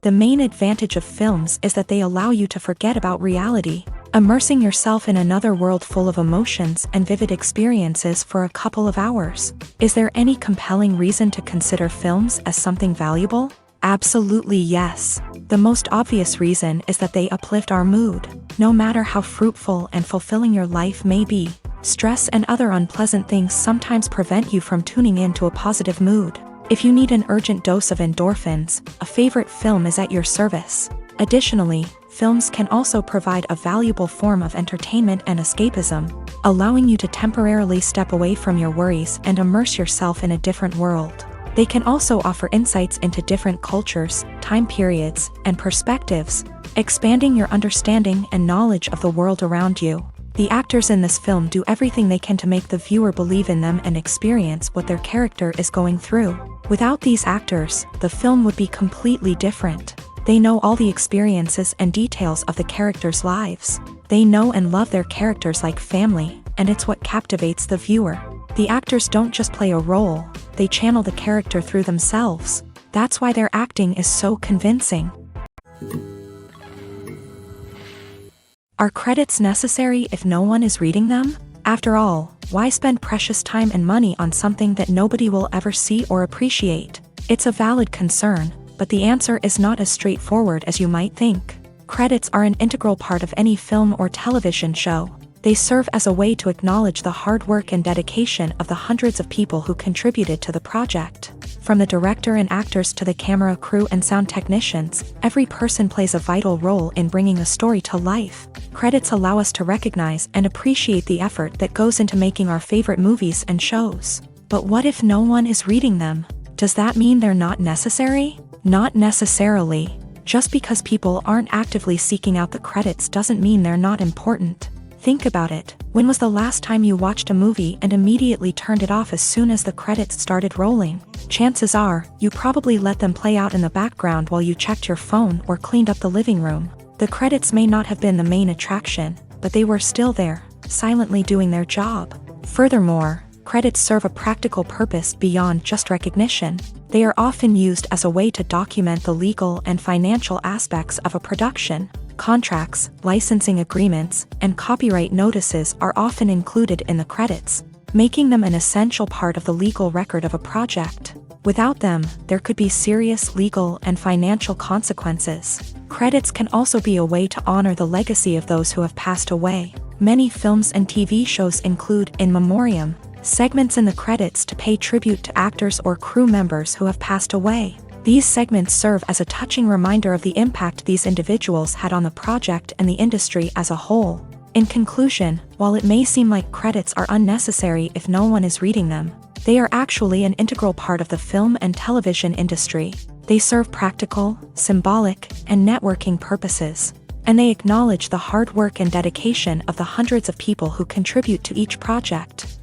The main advantage of films is that they allow you to forget about reality, immersing yourself in another world full of emotions and vivid experiences for a couple of hours. Is there any compelling reason to consider films as something valuable? Absolutely yes. The most obvious reason is that they uplift our mood. No matter how fruitful and fulfilling your life may be, stress and other unpleasant things sometimes prevent you from tuning into a positive mood. If you need an urgent dose of endorphins, a favorite film is at your service. Additionally, films can also provide a valuable form of entertainment and escapism, allowing you to temporarily step away from your worries and immerse yourself in a different world. They can also offer insights into different cultures, time periods, and perspectives, expanding your understanding and knowledge of the world around you. The actors in this film do everything they can to make the viewer believe in them and experience what their character is going through. Without these actors, the film would be completely different. They know all the experiences and details of the characters' lives. They know and love their characters like family, and it's what captivates the viewer. The actors don't just play a role, they channel the character through themselves. That's why their acting is so convincing. Are credits necessary if no one is reading them? After all, why spend precious time and money on something that nobody will ever see or appreciate? It's a valid concern, but the answer is not as straightforward as you might think. Credits are an integral part of any film or television show. They serve as a way to acknowledge the hard work and dedication of the hundreds of people who contributed to the project. From the director and actors to the camera crew and sound technicians, every person plays a vital role in bringing a story to life. Credits allow us to recognize and appreciate the effort that goes into making our favorite movies and shows. But what if no one is reading them? Does that mean they're not necessary? Not necessarily. Just because people aren't actively seeking out the credits doesn't mean they're not important. Think about it. When was the last time you watched a movie and immediately turned it off as soon as the credits started rolling? Chances are, you probably let them play out in the background while you checked your phone or cleaned up the living room. The credits may not have been the main attraction, but they were still there, silently doing their job. Furthermore, credits serve a practical purpose beyond just recognition. They are often used as a way to document the legal and financial aspects of a production. Contracts, licensing agreements, and copyright notices are often included in the credits, making them an essential part of the legal record of a project. Without them, there could be serious legal and financial consequences. Credits can also be a way to honor the legacy of those who have passed away. Many films and TV shows include in memoriam segments in the credits to pay tribute to actors or crew members who have passed away. These segments serve as a touching reminder of the impact these individuals had on the project and the industry as a whole. In conclusion, while it may seem like credits are unnecessary if no one is reading them, they are actually an integral part of the film and television industry. They serve practical, symbolic, and networking purposes, and they acknowledge the hard work and dedication of the hundreds of people who contribute to each project.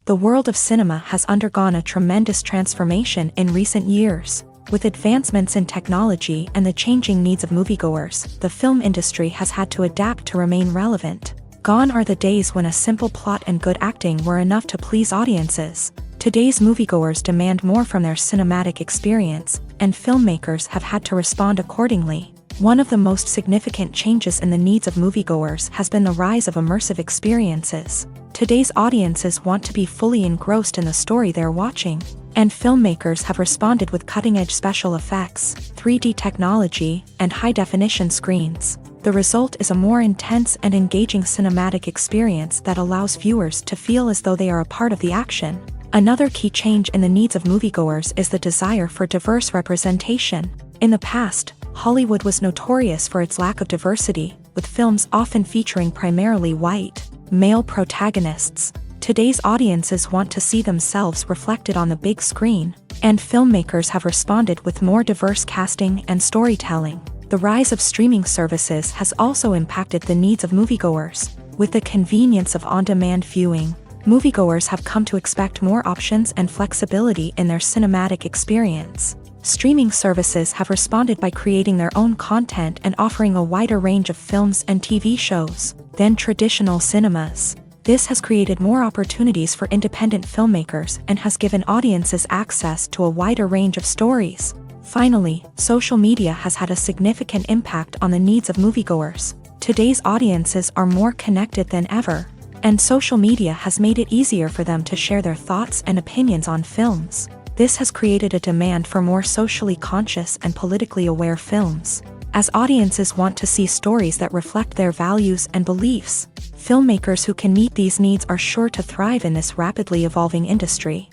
The world of cinema has undergone a tremendous transformation in recent years. With advancements in technology and the changing needs of moviegoers, the film industry has had to adapt to remain relevant. Gone are the days when a simple plot and good acting were enough to please audiences. Today's moviegoers demand more from their cinematic experience, and filmmakers have had to respond accordingly. One of the most significant changes in the needs of moviegoers has been the rise of immersive experiences. Today's audiences want to be fully engrossed in the story they're watching, and filmmakers have responded with cutting-edge special effects, 3D technology, and high-definition screens. The result is a more intense and engaging cinematic experience that allows viewers to feel as though they are a part of the action. Another key change in the needs of moviegoers is the desire for diverse representation. In the past, Hollywood was notorious for its lack of diversity, with films often featuring primarily white, male protagonists. Today's audiences want to see themselves reflected on the big screen, and filmmakers have responded with more diverse casting and storytelling. The rise of streaming services has also impacted the needs of moviegoers. With the convenience of on-demand viewing, moviegoers have come to expect more options and flexibility in their cinematic experience. Streaming services have responded by creating their own content and offering a wider range of films and TV shows than traditional cinemas. This has created more opportunities for independent filmmakers and has given audiences access to a wider range of stories. Finally, social media has had a significant impact on the needs of moviegoers. Today's audiences are more connected than ever, and social media has made it easier for them to share their thoughts and opinions on films. This has created a demand for more socially conscious and politically aware films. As audiences want to see stories that reflect their values and beliefs, filmmakers who can meet these needs are sure to thrive in this rapidly evolving industry.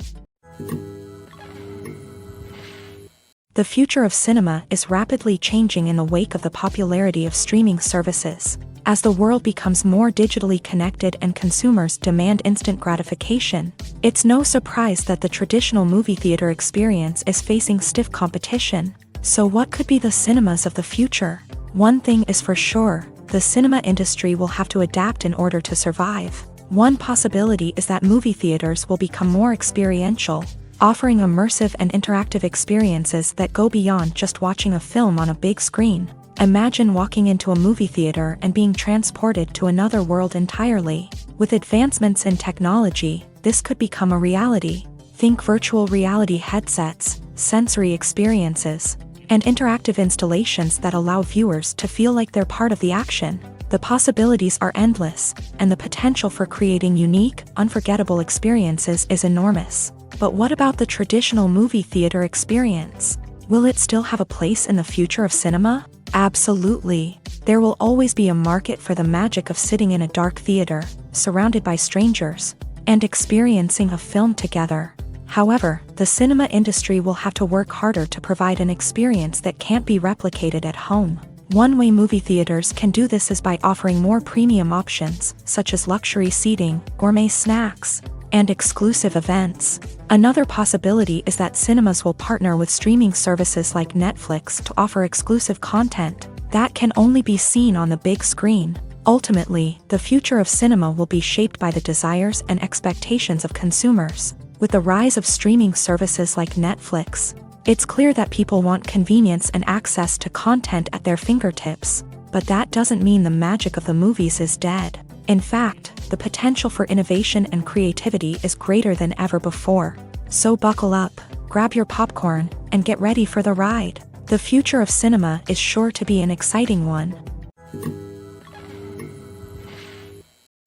The future of cinema is rapidly changing in the wake of the popularity of streaming services. As the world becomes more digitally connected and consumers demand instant gratification, it's no surprise that the traditional movie theater experience is facing stiff competition. So what could be the cinemas of the future? One thing is for sure, the cinema industry will have to adapt in order to survive. One possibility is that movie theaters will become more experiential, offering immersive and interactive experiences that go beyond just watching a film on a big screen. Imagine walking into a movie theater and being transported to another world entirely. With advancements in technology, this could become a reality. Think virtual reality headsets, sensory experiences, and interactive installations that allow viewers to feel like they're part of the action. The possibilities are endless, and the potential for creating unique, unforgettable experiences is enormous. But what about the traditional movie theater experience? Will it still have a place in the future of cinema? Absolutely. There will always be a market for the magic of sitting in a dark theater, surrounded by strangers, and experiencing a film together. However, the cinema industry will have to work harder to provide an experience that can't be replicated at home. One way movie theaters can do this is by offering more premium options, such as luxury seating, gourmet snacks, and exclusive events. Another possibility is that cinemas will partner with streaming services like Netflix to offer exclusive content that can only be seen on the big screen. Ultimately, the future of cinema will be shaped by the desires and expectations of consumers. With the rise of streaming services like Netflix, it's clear that people want convenience and access to content at their fingertips. But that doesn't mean the magic of the movies is dead. In fact, the potential for innovation and creativity is greater than ever before. So buckle up, grab your popcorn, and get ready for the ride. The future of cinema is sure to be an exciting one.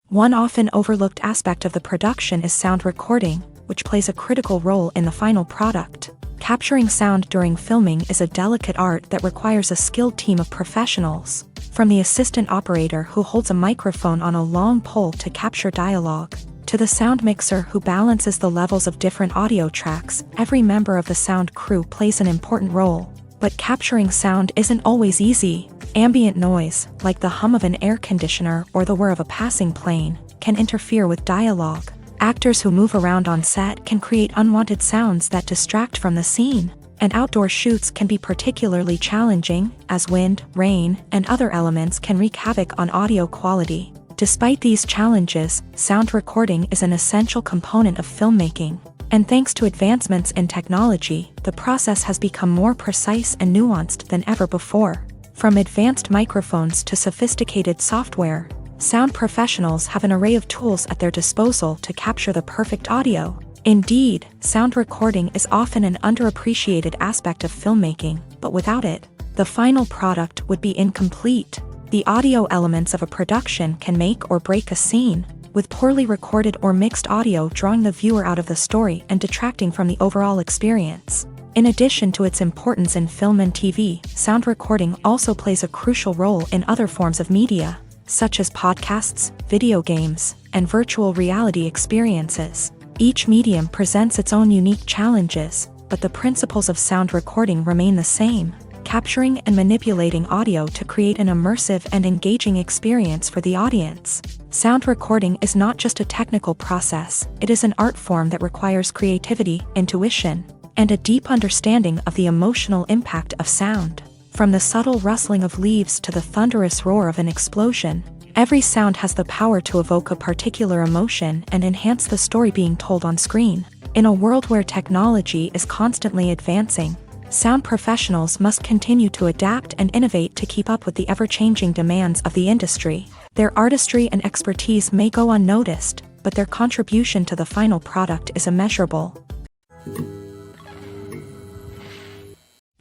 One often overlooked aspect of the production is sound recording, which plays a critical role in the final product. Capturing sound during filming is a delicate art that requires a skilled team of professionals. From the assistant operator who holds a microphone on a long pole to capture dialogue, to the sound mixer who balances the levels of different audio tracks, every member of the sound crew plays an important role. But capturing sound isn't always easy. Ambient noise, like the hum of an air conditioner or the whir of a passing plane, can interfere with dialogue. Actors who move around on set can create unwanted sounds that distract from the scene, and outdoor shoots can be particularly challenging, as wind, rain, and other elements can wreak havoc on audio quality. Despite these challenges, sound recording is an essential component of filmmaking, and thanks to advancements in technology, the process has become more precise and nuanced than ever before. From advanced microphones to sophisticated software, sound professionals have an array of tools at their disposal to capture the perfect audio. Indeed, sound recording is often an underappreciated aspect of filmmaking, but without it, the final product would be incomplete. The audio elements of a production can make or break a scene, with poorly recorded or mixed audio drawing the viewer out of the story and detracting from the overall experience. In addition to its importance in film and TV, sound recording also plays a crucial role in other forms of media, such as podcasts, video games, and virtual reality experiences. Each medium presents its own unique challenges, but the principles of sound recording remain the same, capturing and manipulating audio to create an immersive and engaging experience for the audience. Sound recording is not just a technical process, it is an art form that requires creativity, intuition, and a deep understanding of the emotional impact of sound. From the subtle rustling of leaves to the thunderous roar of an explosion, every sound has the power to evoke a particular emotion and enhance the story being told on screen. In a world where technology is constantly advancing, sound professionals must continue to adapt and innovate to keep up with the ever-changing demands of the industry. Their artistry and expertise may go unnoticed, but their contribution to the final product is immeasurable.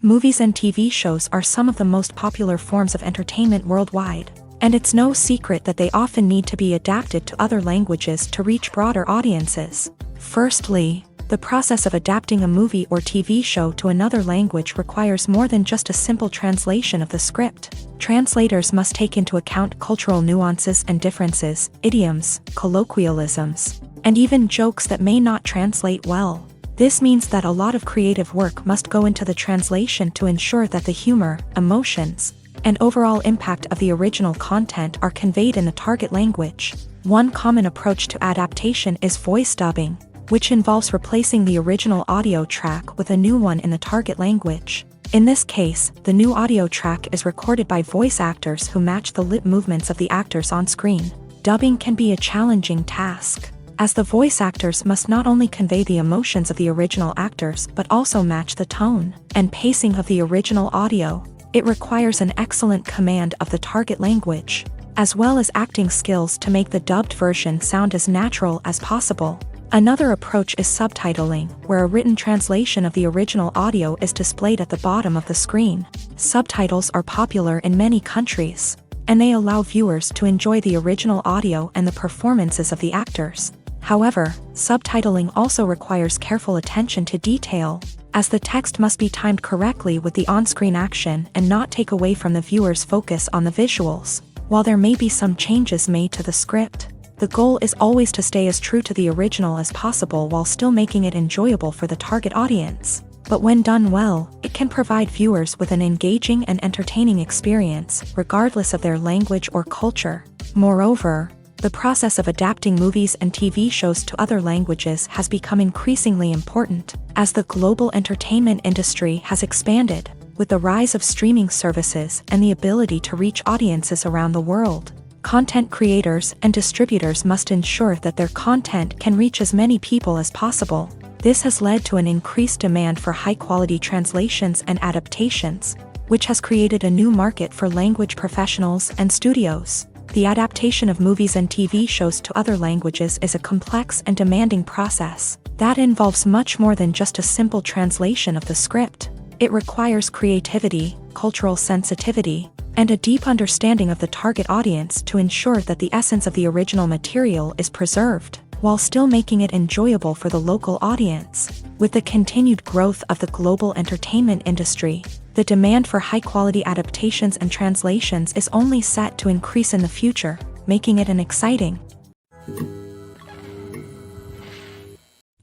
Movies and TV shows are some of the most popular forms of entertainment worldwide, and it's no secret that they often need to be adapted to other languages to reach broader audiences. Firstly, the process of adapting a movie or TV show to another language requires more than just a simple translation of the script. Translators must take into account cultural nuances and differences, idioms, colloquialisms, and even jokes that may not translate well. This means that a lot of creative work must go into the translation to ensure that the humor, emotions, and overall impact of the original content are conveyed in the target language. One common approach to adaptation is voice dubbing, which involves replacing the original audio track with a new one in the target language. In this case, the new audio track is recorded by voice actors who match the lip movements of the actors on screen. Dubbing can be a challenging task, as the voice actors must not only convey the emotions of the original actors but also match the tone and pacing of the original audio. It requires an excellent command of the target language, as well as acting skills to make the dubbed version sound as natural as possible. Another approach is subtitling, where a written translation of the original audio is displayed at the bottom of the screen. Subtitles are popular in many countries, and they allow viewers to enjoy the original audio and the performances of the actors. However, subtitling also requires careful attention to detail, as the text must be timed correctly with the on-screen action and not take away from the viewer's focus on the visuals. While there may be some changes made to the script, the goal is always to stay as true to the original as possible while still making it enjoyable for the target audience. But when done well, it can provide viewers with an engaging and entertaining experience, regardless of their language or culture. Moreover, the process of adapting movies and TV shows to other languages has become increasingly important, as the global entertainment industry has expanded, with the rise of streaming services and the ability to reach audiences around the world. Content creators and distributors must ensure that their content can reach as many people as possible. This has led to an increased demand for high-quality translations and adaptations, which has created a new market for language professionals and studios. The adaptation of movies and TV shows to other languages is a complex and demanding process that involves much more than just a simple translation of the script. It requires creativity, cultural sensitivity, and a deep understanding of the target audience to ensure that the essence of the original material is preserved, while still making it enjoyable for the local audience. With the continued growth of the global entertainment industry, the demand for high-quality adaptations and translations is only set to increase in the future, making it an exciting.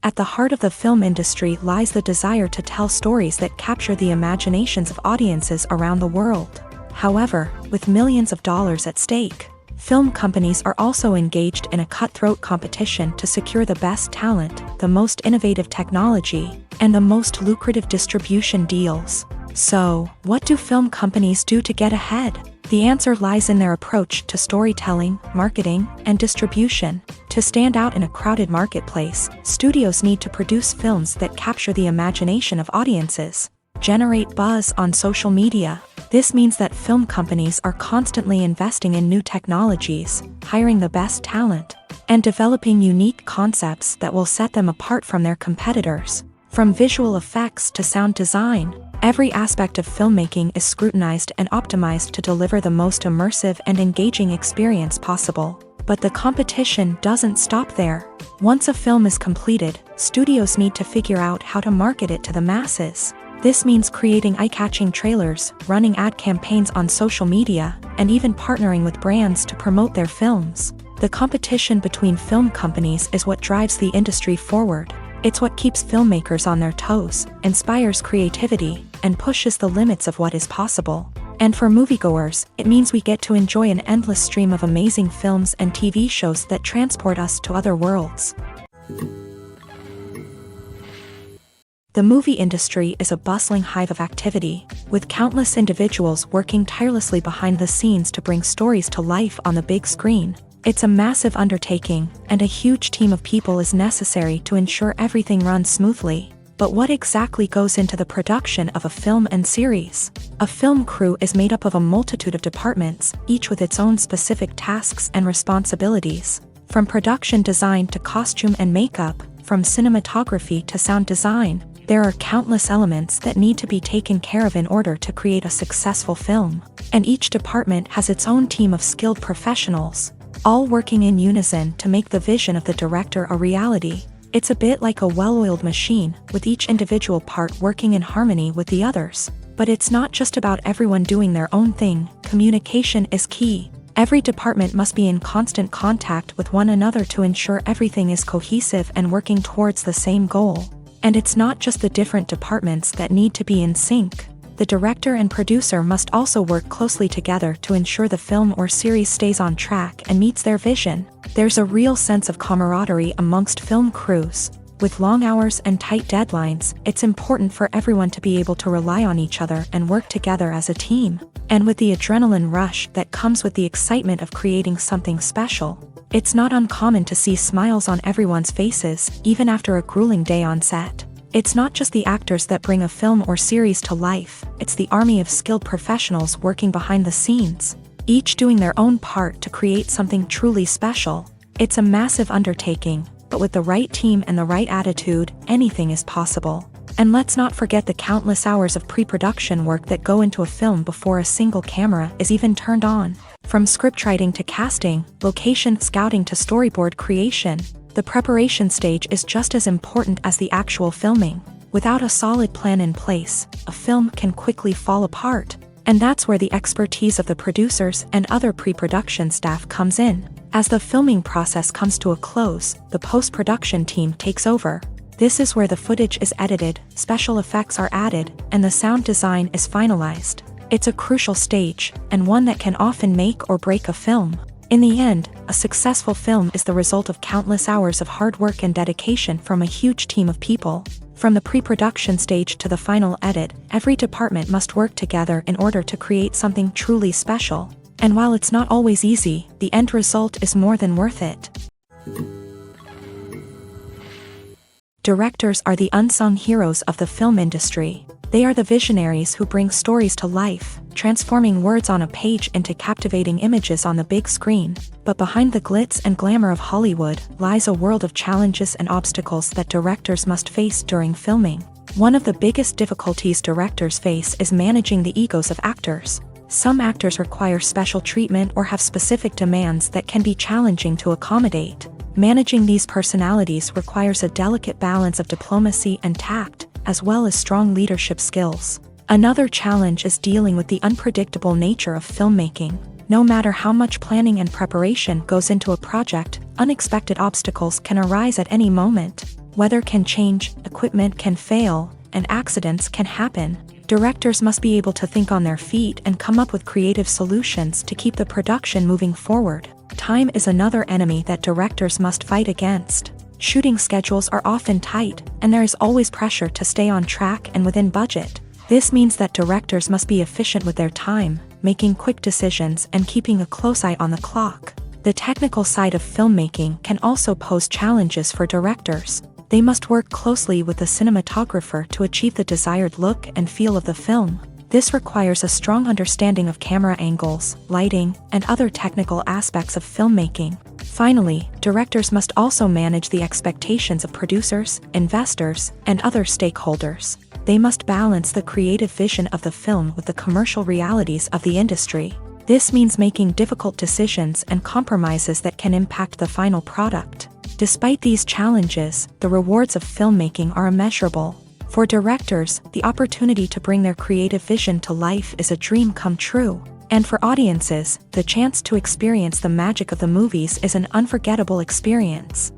At the heart of the film industry lies the desire to tell stories that capture the imaginations of audiences around the world. However, with millions of dollars at stake, film companies are also engaged in a cutthroat competition to secure the best talent, the most innovative technology, and the most lucrative distribution deals. So, what do film companies do to get ahead? The answer lies in their approach to storytelling, marketing, and distribution. To stand out in a crowded marketplace, studios need to produce films that capture the imagination of audiences, generate buzz on social media. This means that film companies are constantly investing in new technologies, hiring the best talent, and developing unique concepts that will set them apart from their competitors. From visual effects to sound design, every aspect of filmmaking is scrutinized and optimized to deliver the most immersive and engaging experience possible. But the competition doesn't stop there. Once a film is completed, studios need to figure out how to market it to the masses. This means creating eye-catching trailers, running ad campaigns on social media, and even partnering with brands to promote their films. The competition between film companies is what drives the industry forward. It's what keeps filmmakers on their toes, inspires creativity, and pushes the limits of what is possible. And for moviegoers, it means we get to enjoy an endless stream of amazing films and TV shows that transport us to other worlds. The movie industry is a bustling hive of activity, with countless individuals working tirelessly behind the scenes to bring stories to life on the big screen. It's a massive undertaking, and a huge team of people is necessary to ensure everything runs smoothly. But what exactly goes into the production of a film and series? A film crew is made up of a multitude of departments, each with its own specific tasks and responsibilities. From production design to costume and makeup, from cinematography to sound design, there are countless elements that need to be taken care of in order to create a successful film. And each department has its own team of skilled professionals, all working in unison to make the vision of the director a reality. It's a bit like a well-oiled machine, with each individual part working in harmony with the others. But it's not just about everyone doing their own thing. Communication is key. Every department must be in constant contact with one another to ensure everything is cohesive and working towards the same goal. And it's not just the different departments that need to be in sync. The director and producer must also work closely together to ensure the film or series stays on track and meets their vision. There's a real sense of camaraderie amongst film crews. With long hours and tight deadlines, it's important for everyone to be able to rely on each other and work together as a team. And with the adrenaline rush that comes with the excitement of creating something special, it's not uncommon to see smiles on everyone's faces, even after a grueling day on set. It's not just the actors that bring a film or series to life, it's the army of skilled professionals working behind the scenes, each doing their own part to create something truly special. It's a massive undertaking, but with the right team and the right attitude, anything is possible. And let's not forget the countless hours of pre-production work that go into a film before a single camera is even turned on. From scriptwriting to casting, location scouting to storyboard creation, the preparation stage is just as important as the actual filming. Without a solid plan in place, a film can quickly fall apart. And that's where the expertise of the producers and other pre-production staff comes in. As the filming process comes to a close, the post-production team takes over. This is where the footage is edited, special effects are added, and the sound design is finalized. It's a crucial stage, and one that can often make or break a film. In the end, a successful film is the result of countless hours of hard work and dedication from a huge team of people. From the pre-production stage to the final edit, every department must work together in order to create something truly special. And while it's not always easy, the end result is more than worth it. Directors are the unsung heroes of the film industry. They are the visionaries who bring stories to life, transforming words on a page into captivating images on the big screen. But behind the glitz and glamour of Hollywood lies a world of challenges and obstacles that directors must face during filming. One of the biggest difficulties directors face is managing the egos of actors. Some actors require special treatment or have specific demands that can be challenging to accommodate. Managing these personalities requires a delicate balance of diplomacy and tact, as well as strong leadership skills. Another challenge is dealing with the unpredictable nature of filmmaking. No matter how much planning and preparation goes into a project, unexpected obstacles can arise at any moment. Weather can change, equipment can fail, and accidents can happen. Directors must be able to think on their feet and come up with creative solutions to keep the production moving forward. Time is another enemy that directors must fight against. Shooting schedules are often tight, and there is always pressure to stay on track and within budget. This means that directors must be efficient with their time, making quick decisions and keeping a close eye on the clock. The technical side of filmmaking can also pose challenges for directors. They must work closely with the cinematographer to achieve the desired look and feel of the film. This requires a strong understanding of camera angles, lighting, and other technical aspects of filmmaking. Finally, directors must also manage the expectations of producers, investors, and other stakeholders. They must balance the creative vision of the film with the commercial realities of the industry. This means making difficult decisions and compromises that can impact the final product. Despite these challenges, the rewards of filmmaking are immeasurable. For directors, the opportunity to bring their creative vision to life is a dream come true. And for audiences, the chance to experience the magic of the movies is an unforgettable experience.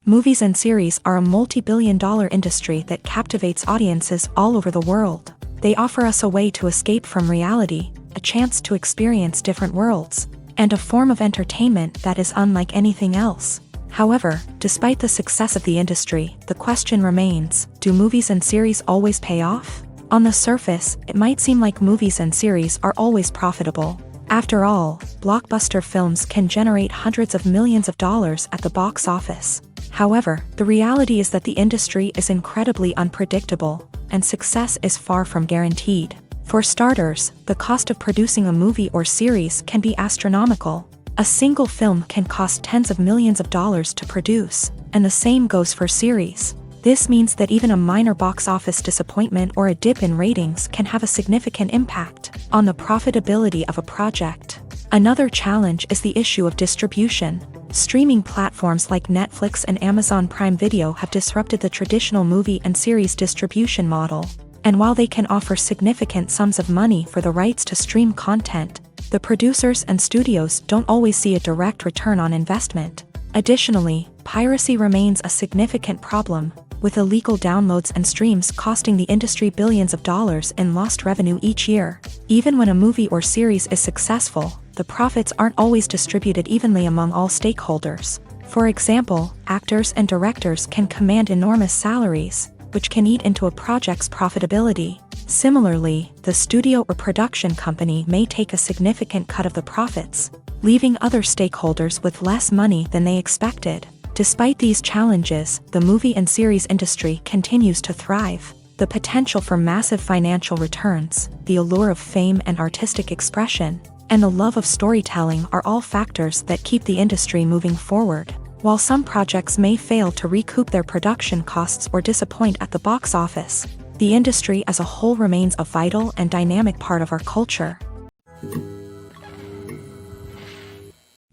Movies and series are a multi-billion-dollar industry that captivates audiences all over the world. They offer us a way to escape from reality, a chance to experience different worlds, and a form of entertainment that is unlike anything else. However, despite the success of the industry, the question remains, do movies and series always pay off? On the surface, it might seem like movies and series are always profitable. After all, blockbuster films can generate hundreds of millions of dollars at the box office. However, the reality is that the industry is incredibly unpredictable, and success is far from guaranteed. For starters, the cost of producing a movie or series can be astronomical. A single film can cost tens of millions of dollars to produce, and the same goes for series. This means that even a minor box office disappointment or a dip in ratings can have a significant impact on the profitability of a project. Another challenge is the issue of distribution. Streaming platforms like Netflix and Amazon Prime Video have disrupted the traditional movie and series distribution model. And while they can offer significant sums of money for the rights to stream content, the producers and studios don't always see a direct return on investment. Additionally, piracy remains a significant problem, with illegal downloads and streams costing the industry billions of dollars in lost revenue each year. Even when a movie or series is successful, the profits aren't always distributed evenly among all stakeholders. For example, actors and directors can command enormous salaries, which can eat into a project's profitability. Similarly, the studio or production company may take a significant cut of the profits, leaving other stakeholders with less money than they expected. Despite these challenges, the movie and series industry continues to thrive. The potential for massive financial returns, the allure of fame and artistic expression, and the love of storytelling are all factors that keep the industry moving forward. While some projects may fail to recoup their production costs or disappoint at the box office, the industry as a whole remains a vital and dynamic part of our culture.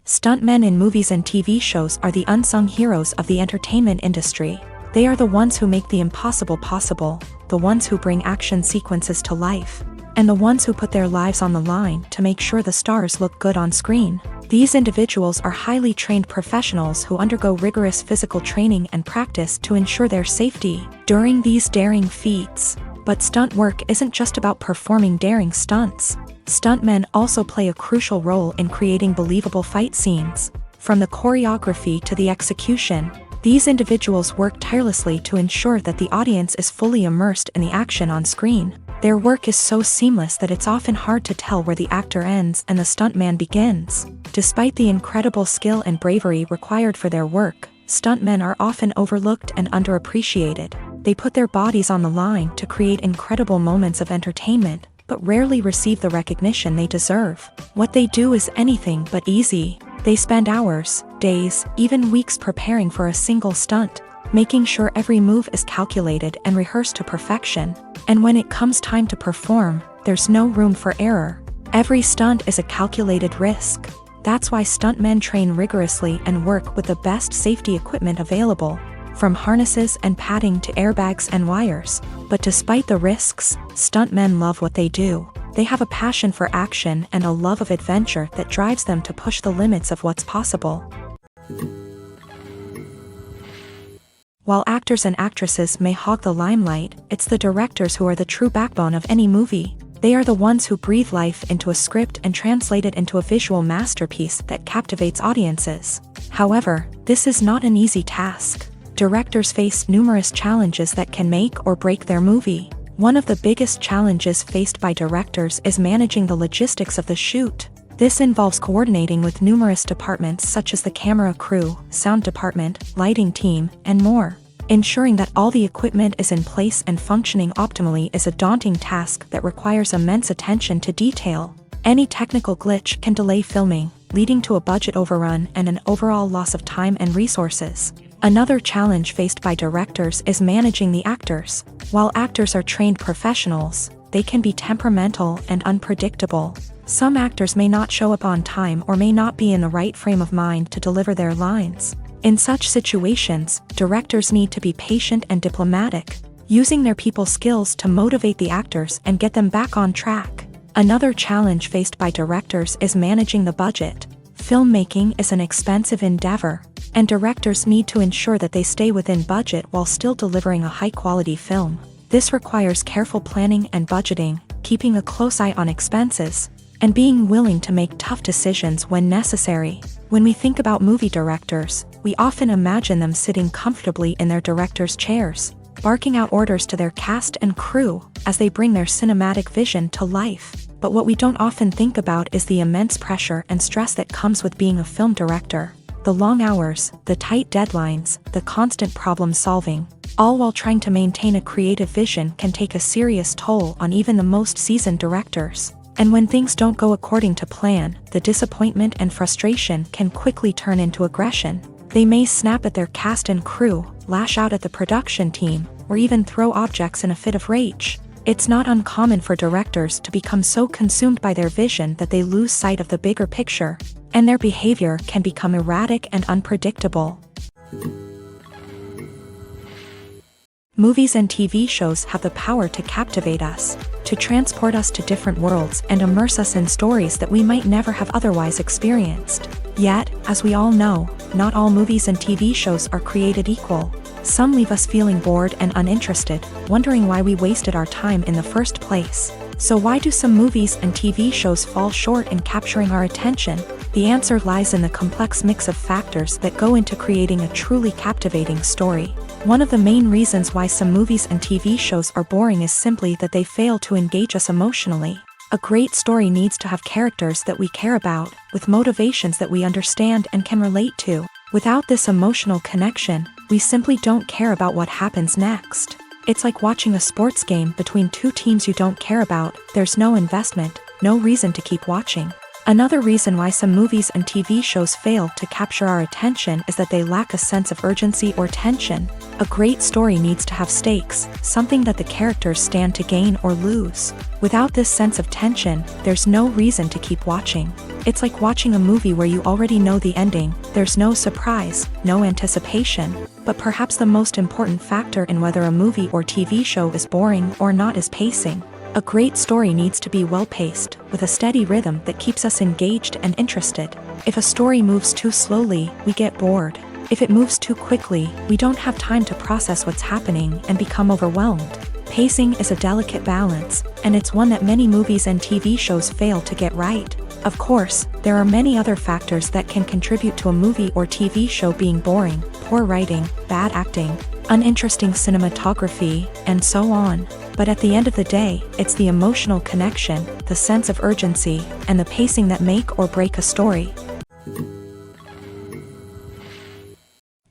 Stuntmen in movies and TV shows are the unsung heroes of the entertainment industry. They are the ones who make the impossible possible, the ones who bring action sequences to life, and the ones who put their lives on the line to make sure the stars look good on screen. These individuals are highly trained professionals who undergo rigorous physical training and practice to ensure their safety during these daring feats. But stunt work isn't just about performing daring stunts. Stuntmen also play a crucial role in creating believable fight scenes. From the choreography to the execution, these individuals work tirelessly to ensure that the audience is fully immersed in the action on screen. Their work is so seamless that it's often hard to tell where the actor ends and the stuntman begins. Despite the incredible skill and bravery required for their work, stuntmen are often overlooked and underappreciated. They put their bodies on the line to create incredible moments of entertainment, but rarely receive the recognition they deserve. What they do is anything but easy. They spend hours, days, even weeks preparing for a single stunt, making sure every move is calculated and rehearsed to perfection. And when it comes time to perform, there's no room for error. Every stunt is a calculated risk. That's why stuntmen train rigorously and work with the best safety equipment available, from harnesses and padding to airbags and wires. But despite the risks, stuntmen love what they do. They have a passion for action and a love of adventure that drives them to push the limits of what's possible. While actors and actresses may hog the limelight, it's the directors who are the true backbone of any movie. They are the ones who breathe life into a script and translate it into a visual masterpiece that captivates audiences. However, this is not an easy task. Directors face numerous challenges that can make or break their movie. One of the biggest challenges faced by directors is managing the logistics of the shoot. This involves coordinating with numerous departments such as the camera crew, sound department, lighting team, and more. Ensuring that all the equipment is in place and functioning optimally is a daunting task that requires immense attention to detail. Any technical glitch can delay filming, leading to a budget overrun and an overall loss of time and resources. Another challenge faced by directors is managing the actors. While actors are trained professionals, they can be temperamental and unpredictable. Some actors may not show up on time or may not be in the right frame of mind to deliver their lines. In such situations, directors need to be patient and diplomatic, using their people skills to motivate the actors and get them back on track. Another challenge faced by directors is managing the budget. Filmmaking is an expensive endeavor, and directors need to ensure that they stay within budget while still delivering a high-quality film. This requires careful planning and budgeting, keeping a close eye on expenses, and being willing to make tough decisions when necessary. When we think about movie directors, we often imagine them sitting comfortably in their director's chairs, barking out orders to their cast and crew as they bring their cinematic vision to life. But what we don't often think about is the immense pressure and stress that comes with being a film director. The long hours, the tight deadlines, the constant problem solving. all while trying to maintain a creative vision can take a serious toll on even the most seasoned directors. And when things don't go according to plan, the disappointment and frustration can quickly turn into aggression. They may snap at their cast and crew, lash out at the production team, or even throw objects in a fit of rage. It's not uncommon for directors to become so consumed by their vision that they lose sight of the bigger picture, and their behavior can become erratic and unpredictable. Movies and TV shows have the power to captivate us, to transport us to different worlds and immerse us in stories that we might never have otherwise experienced. Yet, as we all know, not all movies and TV shows are created equal. Some leave us feeling bored and uninterested, wondering why we wasted our time in the first place. So why do some movies and TV shows fall short in capturing our attention? The answer lies in the complex mix of factors that go into creating a truly captivating story. One of the main reasons why some movies and TV shows are boring is simply that they fail to engage us emotionally. A great story needs to have characters that we care about, with motivations that we understand and can relate to. Without this emotional connection, we simply don't care about what happens next. It's like watching a sports game between two teams you don't care about. There's no investment, no reason to keep watching. Another reason why some movies and TV shows fail to capture our attention is that they lack a sense of urgency or tension. A great story needs to have stakes, something that the characters stand to gain or lose. Without this sense of tension, there's no reason to keep watching. It's like watching a movie where you already know the ending. There's no surprise, no anticipation. But perhaps the most important factor in whether a movie or TV show is boring or not is pacing. A great story needs to be well-paced, with a steady rhythm that keeps us engaged and interested. If a story moves too slowly, we get bored. If it moves too quickly, we don't have time to process what's happening and become overwhelmed. Pacing is a delicate balance, and it's one that many movies and TV shows fail to get right. Of course, there are many other factors that can contribute to a movie or TV show being boring: poor writing, bad acting, uninteresting cinematography, and so on. But at the end of the day, it's the emotional connection, the sense of urgency, and the pacing that make or break a story.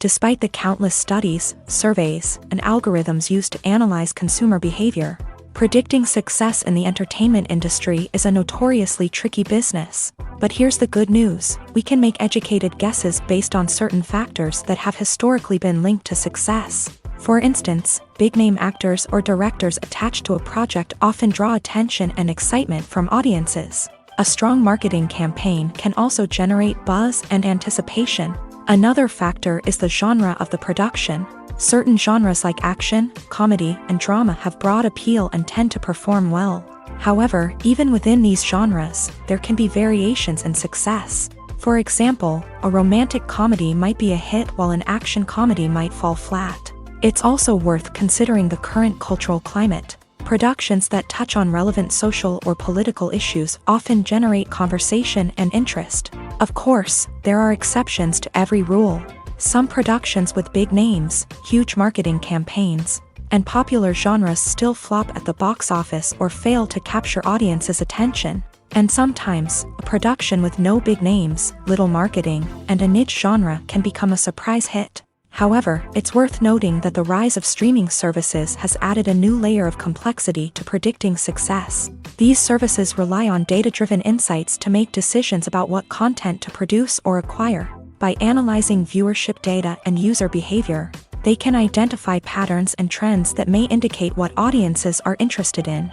Despite the countless studies, surveys, and algorithms used to analyze consumer behavior, predicting success in the entertainment industry is a notoriously tricky business. But here's the good news: we can make educated guesses based on certain factors that have historically been linked to success. For instance, big-name actors or directors attached to a project often draw attention and excitement from audiences. A strong marketing campaign can also generate buzz and anticipation. Another factor is the genre of the production. Certain genres like action, comedy, and drama have broad appeal and tend to perform well. However, even within these genres, there can be variations in success. For example, a romantic comedy might be a hit while an action comedy might fall flat. It's also worth considering the current cultural climate. Productions that touch on relevant social or political issues often generate conversation and interest. Of course, there are exceptions to every rule. Some productions with big names, huge marketing campaigns, and popular genres still flop at the box office or fail to capture audiences' attention. And sometimes, a production with no big names, little marketing, and a niche genre can become a surprise hit. However, it's worth noting that the rise of streaming services has added a new layer of complexity to predicting success. These services rely on data-driven insights to make decisions about what content to produce or acquire. By analyzing viewership data and user behavior, they can identify patterns and trends that may indicate what audiences are interested in.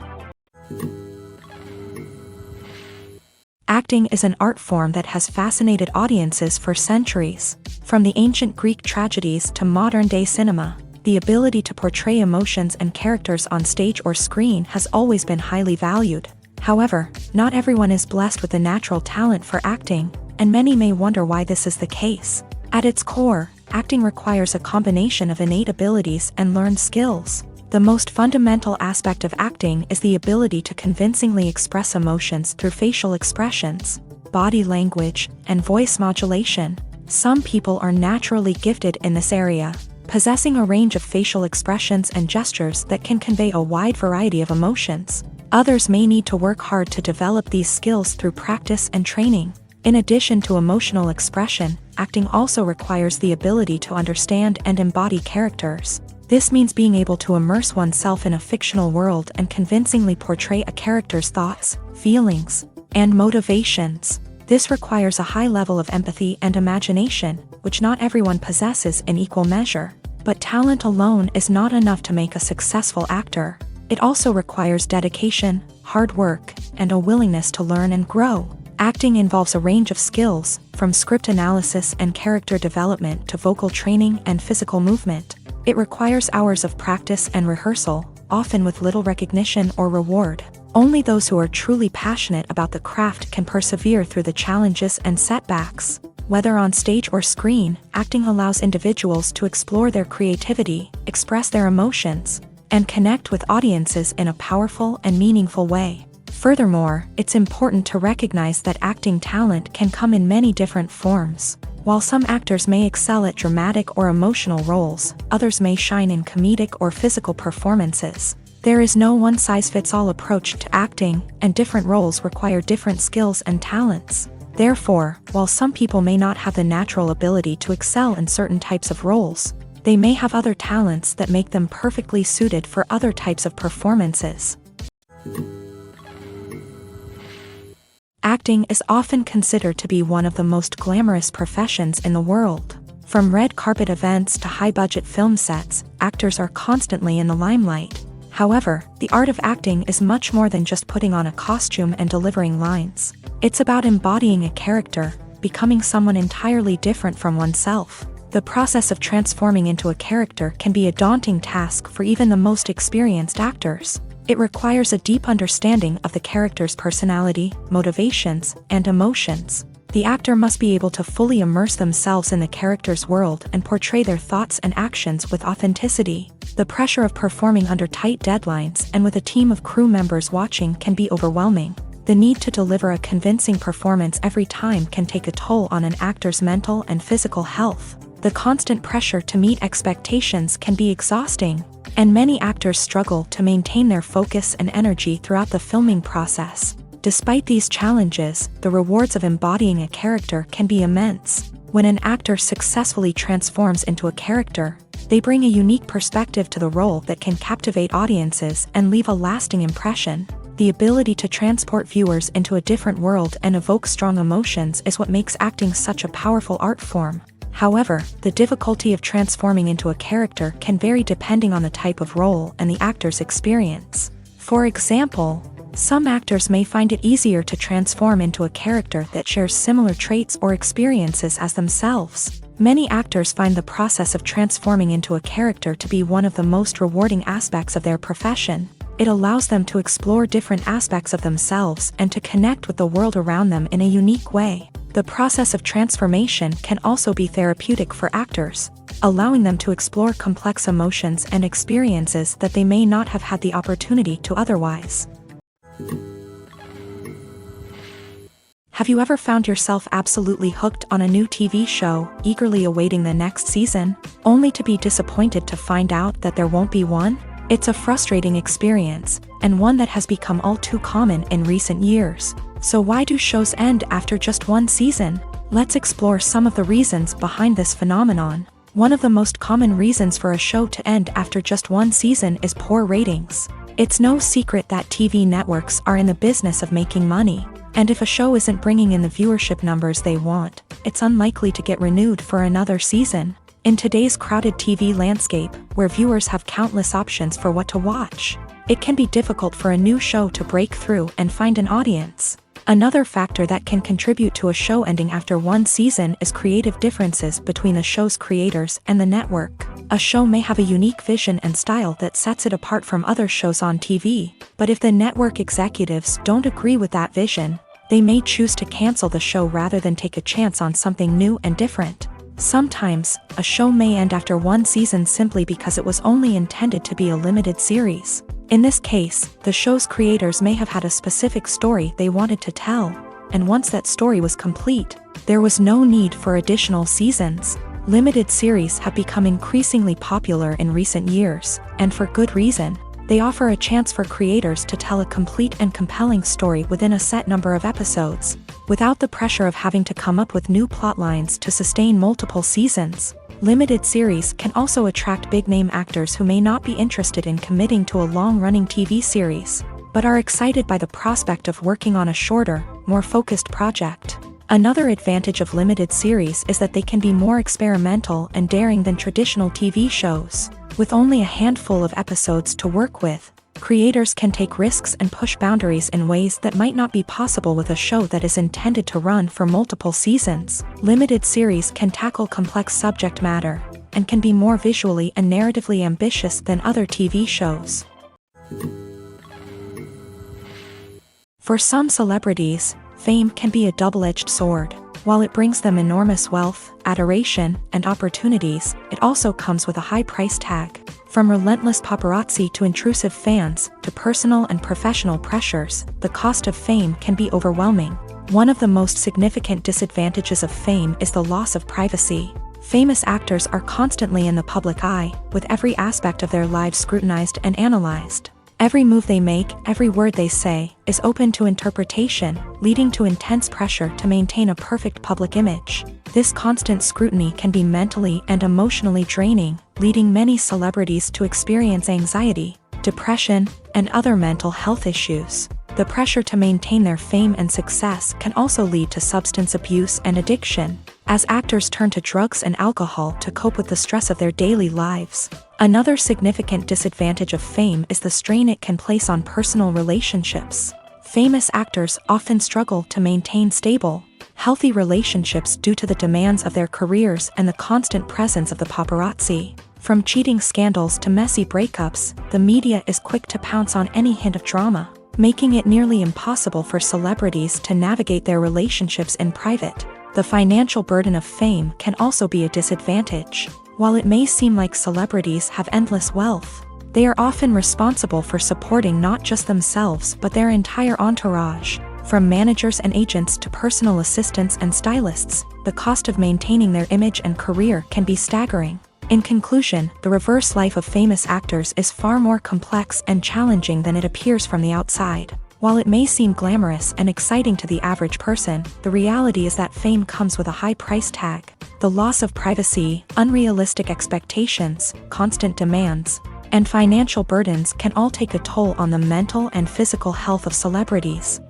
Acting is an art form that has fascinated audiences for centuries. From the ancient Greek tragedies to modern-day cinema, the ability to portray emotions and characters on stage or screen has always been highly valued. However, not everyone is blessed with the natural talent for acting, and many may wonder why this is the case. At its core, acting requires a combination of innate abilities and learned skills. The most fundamental aspect of acting is the ability to convincingly express emotions through facial expressions, body language, and voice modulation. Some people are naturally gifted in this area, possessing a range of facial expressions and gestures that can convey a wide variety of emotions. Others may need to work hard to develop these skills through practice and training. In addition to emotional expression, acting also requires the ability to understand and embody characters. This means being able to immerse oneself in a fictional world and convincingly portray a character's thoughts, feelings, and motivations. This requires a high level of empathy and imagination, which not everyone possesses in equal measure. But talent alone is not enough to make a successful actor. It also requires dedication, hard work, and a willingness to learn and grow. Acting involves a range of skills, from script analysis and character development to vocal training and physical movement. It requires hours of practice and rehearsal, often with little recognition or reward. Only those who are truly passionate about the craft can persevere through the challenges and setbacks. Whether on stage or screen, acting allows individuals to explore their creativity, express their emotions, and connect with audiences in a powerful and meaningful way. Furthermore, it's important to recognize that acting talent can come in many different forms. While some actors may excel at dramatic or emotional roles, others may shine in comedic or physical performances. There is no one-size-fits-all approach to acting, and different roles require different skills and talents. Therefore, while some people may not have the natural ability to excel in certain types of roles, they may have other talents that make them perfectly suited for other types of performances. Acting is often considered to be one of the most glamorous professions in the world. From red carpet events to high-budget film sets, actors are constantly in the limelight. However, the art of acting is much more than just putting on a costume and delivering lines. It's about embodying a character, becoming someone entirely different from oneself. The process of transforming into a character can be a daunting task for even the most experienced actors. It requires a deep understanding of the character's personality, motivations, and emotions. The actor must be able to fully immerse themselves in the character's world and portray their thoughts and actions with authenticity. The pressure of performing under tight deadlines and with a team of crew members watching can be overwhelming. The need to deliver a convincing performance every time can take a toll on an actor's mental and physical health. The constant pressure to meet expectations can be exhausting, and many actors struggle to maintain their focus and energy throughout the filming process. Despite these challenges, the rewards of embodying a character can be immense. When an actor successfully transforms into a character, they bring a unique perspective to the role that can captivate audiences and leave a lasting impression. The ability to transport viewers into a different world and evoke strong emotions is what makes acting such a powerful art form. However, the difficulty of transforming into a character can vary depending on the type of role and the actor's experience. For example, some actors may find it easier to transform into a character that shares similar traits or experiences as themselves. Many actors find the process of transforming into a character to be one of the most rewarding aspects of their profession. It allows them to explore different aspects of themselves and to connect with the world around them in a unique way. The process of transformation can also be therapeutic for actors, allowing them to explore complex emotions and experiences that they may not have had the opportunity to otherwise. Have you ever found yourself absolutely hooked on a new TV show, eagerly awaiting the next season, only to be disappointed to find out that there won't be one? It's a frustrating experience, and one that has become all too common in recent years. So why do shows end after just one season? Let's explore some of the reasons behind this phenomenon. One of the most common reasons for a show to end after just one season is poor ratings. It's no secret that TV networks are in the business of making money, and if a show isn't bringing in the viewership numbers they want, it's unlikely to get renewed for another season. In today's crowded TV landscape, where viewers have countless options for what to watch, it can be difficult for a new show to break through and find an audience. Another factor that can contribute to a show ending after one season is creative differences between the show's creators and the network. A show may have a unique vision and style that sets it apart from other shows on TV, but if the network executives don't agree with that vision, they may choose to cancel the show rather than take a chance on something new and different. Sometimes, a show may end after one season simply because it was only intended to be a limited series. In this case, the show's creators may have had a specific story they wanted to tell, and once that story was complete, there was no need for additional seasons. Limited series have become increasingly popular in recent years, and for good reason. They offer a chance for creators to tell a complete and compelling story within a set number of episodes, without the pressure of having to come up with new plot lines to sustain multiple seasons. Limited series can also attract big-name actors who may not be interested in committing to a long-running TV series, but are excited by the prospect of working on a shorter, more focused project. Another advantage of limited series is that they can be more experimental and daring than traditional TV shows. With only a handful of episodes to work with, creators can take risks and push boundaries in ways that might not be possible with a show that is intended to run for multiple seasons. Limited series can tackle complex subject matter and can be more visually and narratively ambitious than other TV shows. For some celebrities, fame can be a double-edged sword. While it brings them enormous wealth, adoration, and opportunities, it also comes with a high price tag. From relentless paparazzi to intrusive fans, to personal and professional pressures, the cost of fame can be overwhelming. One of the most significant disadvantages of fame is the loss of privacy. Famous actors are constantly in the public eye, with every aspect of their lives scrutinized and analyzed. Every move they make, every word they say, is open to interpretation, leading to intense pressure to maintain a perfect public image. This constant scrutiny can be mentally and emotionally draining, leading many celebrities to experience anxiety, depression, and other mental health issues. The pressure to maintain their fame and success can also lead to substance abuse and addiction, as actors turn to drugs and alcohol to cope with the stress of their daily lives. Another significant disadvantage of fame is the strain it can place on personal relationships. Famous actors often struggle to maintain stable, healthy relationships due to the demands of their careers and the constant presence of the paparazzi. From cheating scandals to messy breakups, the media is quick to pounce on any hint of drama, making it nearly impossible for celebrities to navigate their relationships in private. The financial burden of fame can also be a disadvantage. While it may seem like celebrities have endless wealth, they are often responsible for supporting not just themselves but their entire entourage. From managers and agents to personal assistants and stylists, the cost of maintaining their image and career can be staggering. In conclusion, the reverse life of famous actors is far more complex and challenging than it appears from the outside. While it may seem glamorous and exciting to the average person, the reality is that fame comes with a high price tag. The loss of privacy, unrealistic expectations, constant demands, and financial burdens can all take a toll on the mental and physical health of celebrities.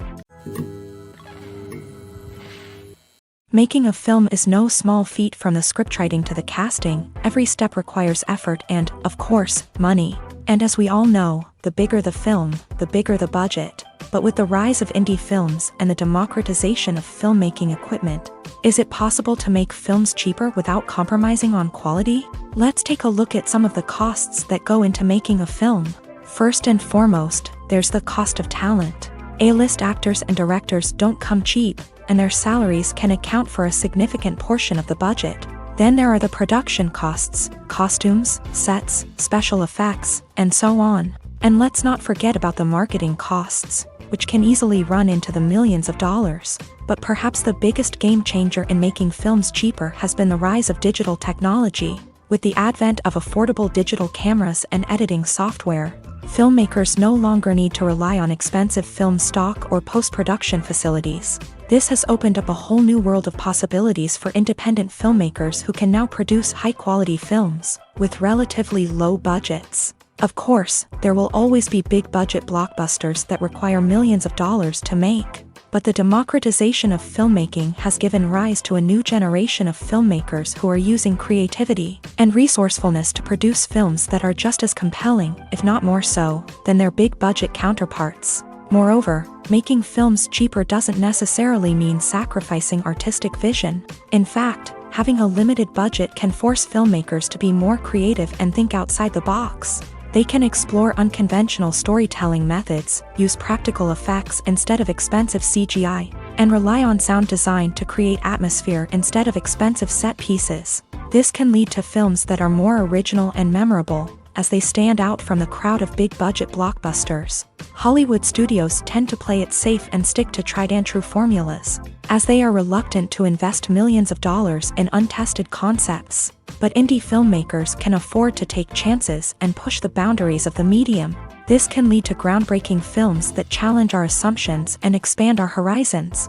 Making a film is no small feat. From the scriptwriting to the casting, every step requires effort and, of course, money. And as we all know, the bigger the film, the bigger the budget. But with the rise of indie films and the democratization of filmmaking equipment, is it possible to make films cheaper without compromising on quality? Let's take a look at some of the costs that go into making a film. First and foremost, there's the cost of talent. A-list actors and directors don't come cheap, and their salaries can account for a significant portion of the budget. Then there are the production costs, costumes, sets, special effects, and so on. And let's not forget about the marketing costs, which can easily run into the millions of dollars. But perhaps the biggest game changer in making films cheaper has been the rise of digital technology. With the advent of affordable digital cameras and editing software, filmmakers no longer need to rely on expensive film stock or post-production facilities. This has opened up a whole new world of possibilities for independent filmmakers who can now produce high-quality films with relatively low budgets. Of course, there will always be big-budget blockbusters that require millions of dollars to make. But the democratization of filmmaking has given rise to a new generation of filmmakers who are using creativity and resourcefulness to produce films that are just as compelling, if not more so, than their big-budget counterparts. Moreover, making films cheaper doesn't necessarily mean sacrificing artistic vision. In fact, having a limited budget can force filmmakers to be more creative and think outside the box. They can explore unconventional storytelling methods, use practical effects instead of expensive CGI, and rely on sound design to create atmosphere instead of expensive set pieces. This can lead to films that are more original and memorable, as they stand out from the crowd of big-budget blockbusters. Hollywood studios tend to play it safe and stick to tried-and-true formulas, as they are reluctant to invest millions of dollars in untested concepts. But indie filmmakers can afford to take chances and push the boundaries of the medium. This can lead to groundbreaking films that challenge our assumptions and expand our horizons.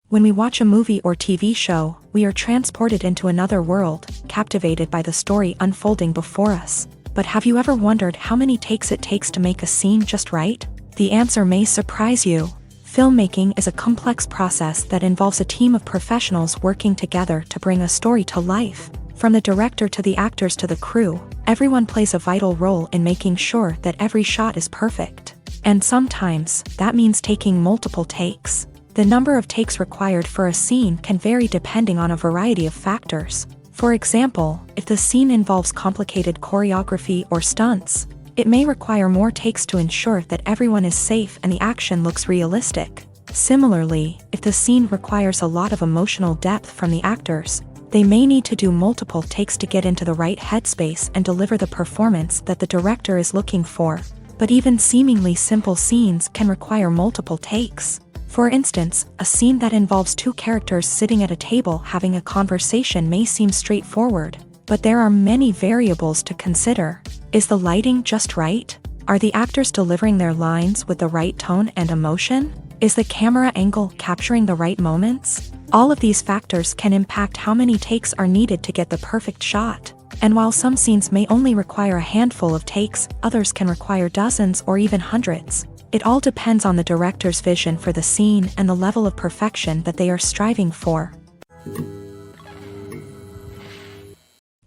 When we watch a movie or TV show, we are transported into another world, captivated by the story unfolding before us. But have you ever wondered how many takes it takes to make a scene just right? The answer may surprise you. Filmmaking is a complex process that involves a team of professionals working together to bring a story to life. From the director to the actors to the crew, everyone plays a vital role in making sure that every shot is perfect. And sometimes, that means taking multiple takes. The number of takes required for a scene can vary depending on a variety of factors. For example, if the scene involves complicated choreography or stunts, it may require more takes to ensure that everyone is safe and the action looks realistic. Similarly, if the scene requires a lot of emotional depth from the actors, they may need to do multiple takes to get into the right headspace and deliver the performance that the director is looking for. But even seemingly simple scenes can require multiple takes. For instance, a scene that involves two characters sitting at a table having a conversation may seem straightforward, but there are many variables to consider. Is the lighting just right? Are the actors delivering their lines with the right tone and emotion? Is the camera angle capturing the right moments? All of these factors can impact how many takes are needed to get the perfect shot. And while some scenes may only require a handful of takes, others can require dozens or even hundreds. It all depends on the director's vision for the scene and the level of perfection that they are striving for.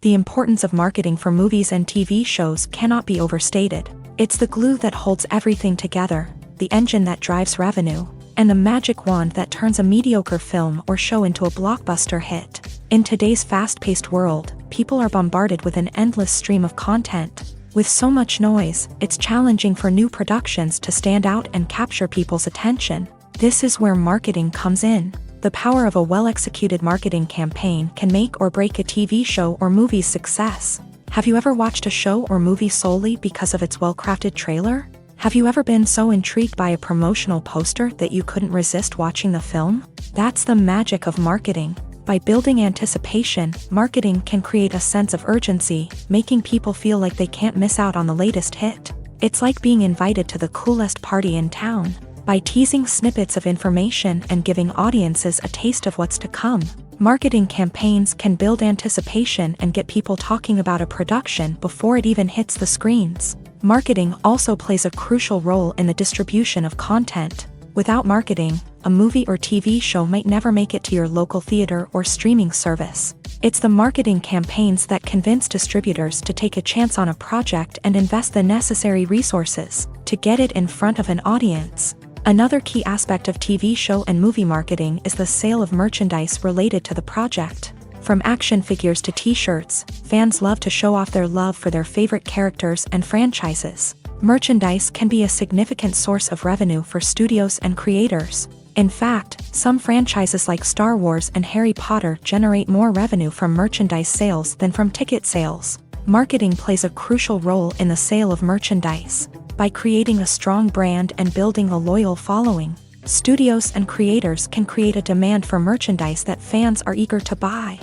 The importance of marketing for movies and TV shows cannot be overstated. It's the glue that holds everything together, the engine that drives revenue, and the magic wand that turns a mediocre film or show into a blockbuster hit. In today's fast-paced world, people are bombarded with an endless stream of content. With so much noise, it's challenging for new productions to stand out and capture people's attention. This is where marketing comes in. The power of a well-executed marketing campaign can make or break a TV show or movie's success. Have you ever watched a show or movie solely because of its well-crafted trailer? Have you ever been so intrigued by a promotional poster that you couldn't resist watching the film? That's the magic of marketing. By building anticipation, marketing can create a sense of urgency, making people feel like they can't miss out on the latest hit. It's like being invited to the coolest party in town. By teasing snippets of information and giving audiences a taste of what's to come, marketing campaigns can build anticipation and get people talking about a production before it even hits the screens. Marketing also plays a crucial role in the distribution of content. Without marketing, a movie or TV show might never make it to your local theater or streaming service. It's the marketing campaigns that convince distributors to take a chance on a project and invest the necessary resources to get it in front of an audience. Another key aspect of TV show and movie marketing is the sale of merchandise related to the project. From action figures to t-shirts, fans love to show off their love for their favorite characters and franchises. Merchandise can be a significant source of revenue for studios and creators. In fact, some franchises like Star Wars and Harry Potter generate more revenue from merchandise sales than from ticket sales. Marketing plays a crucial role in the sale of merchandise. By creating a strong brand and building a loyal following, studios and creators can create a demand for merchandise that fans are eager to buy.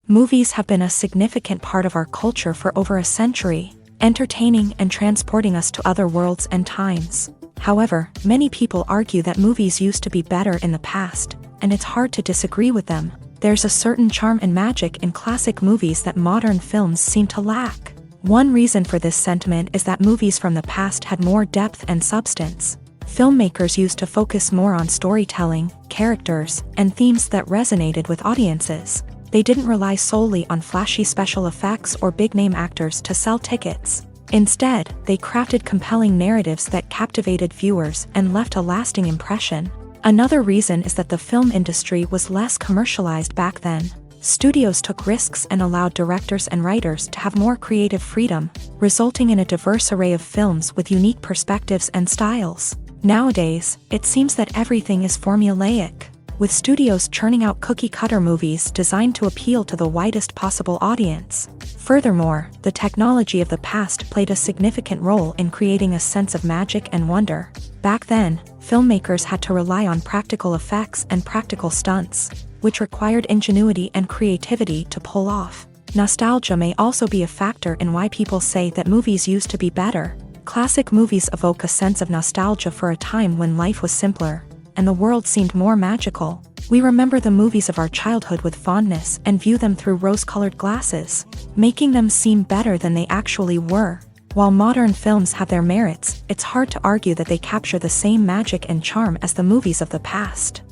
Movies have been a significant part of our culture for over a century, entertaining and transporting us to other worlds and times. However, many people argue that movies used to be better in the past, and it's hard to disagree with them. There's a certain charm and magic in classic movies that modern films seem to lack. One reason for this sentiment is that movies from the past had more depth and substance. Filmmakers used to focus more on storytelling, characters, and themes that resonated with audiences. They didn't rely solely on flashy special effects or big-name actors to sell tickets. Instead, they crafted compelling narratives that captivated viewers and left a lasting impression. Another reason is that the film industry was less commercialized back then. Studios took risks and allowed directors and writers to have more creative freedom, resulting in a diverse array of films with unique perspectives and styles. Nowadays, it seems that everything is formulaic, with studios churning out cookie-cutter movies designed to appeal to the widest possible audience. Furthermore, the technology of the past played a significant role in creating a sense of magic and wonder. Back then, filmmakers had to rely on practical effects and practical stunts, which required ingenuity and creativity to pull off. Nostalgia may also be a factor in why people say that movies used to be better. Classic movies evoke a sense of nostalgia for a time when life was simpler, and the world seemed more magical. We remember the movies of our childhood with fondness and view them through rose-colored glasses, making them seem better than they actually were. While modern films have their merits, it's hard to argue that they capture the same magic and charm as the movies of the past.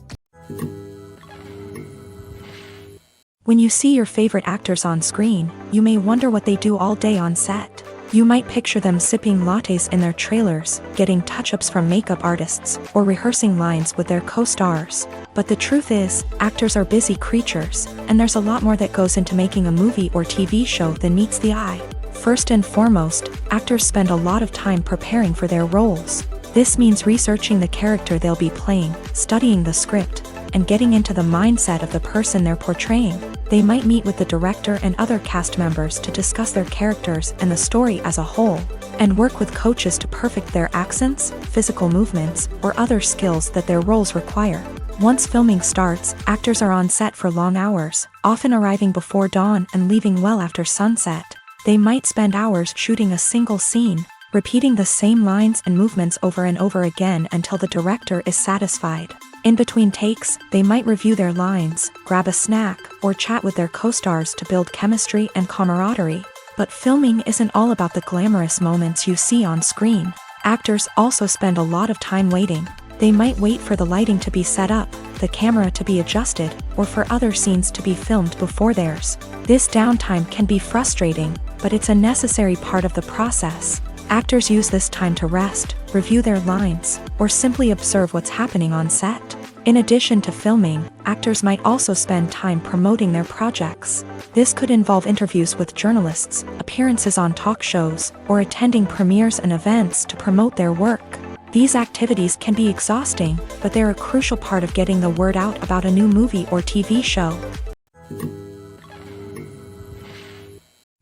When you see your favorite actors on screen, you may wonder what they do all day on set. You might picture them sipping lattes in their trailers, getting touch-ups from makeup artists, or rehearsing lines with their co-stars. But the truth is, actors are busy creatures, and there's a lot more that goes into making a movie or TV show than meets the eye. First and foremost, actors spend a lot of time preparing for their roles. This means researching the character they'll be playing, studying the script, and getting into the mindset of the person they're portraying. They might meet with the director and other cast members to discuss their characters and the story as a whole, and work with coaches to perfect their accents, physical movements, or other skills that their roles require. Once filming starts, actors are on set for long hours, often arriving before dawn and leaving well after sunset. They might spend hours shooting a single scene, repeating the same lines and movements over and over again until the director is satisfied. In between takes, they might review their lines, grab a snack, or chat with their co-stars to build chemistry and camaraderie. But filming isn't all about the glamorous moments you see on screen. Actors also spend a lot of time waiting. They might wait for the lighting to be set up, the camera to be adjusted, or for other scenes to be filmed before theirs. This downtime can be frustrating, but it's a necessary part of the process. Actors use this time to rest, review their lines, or simply observe what's happening on set. In addition to filming, actors might also spend time promoting their projects. This could involve interviews with journalists, appearances on talk shows, or attending premieres and events to promote their work. These activities can be exhausting, but they're a crucial part of getting the word out about a new movie or TV show.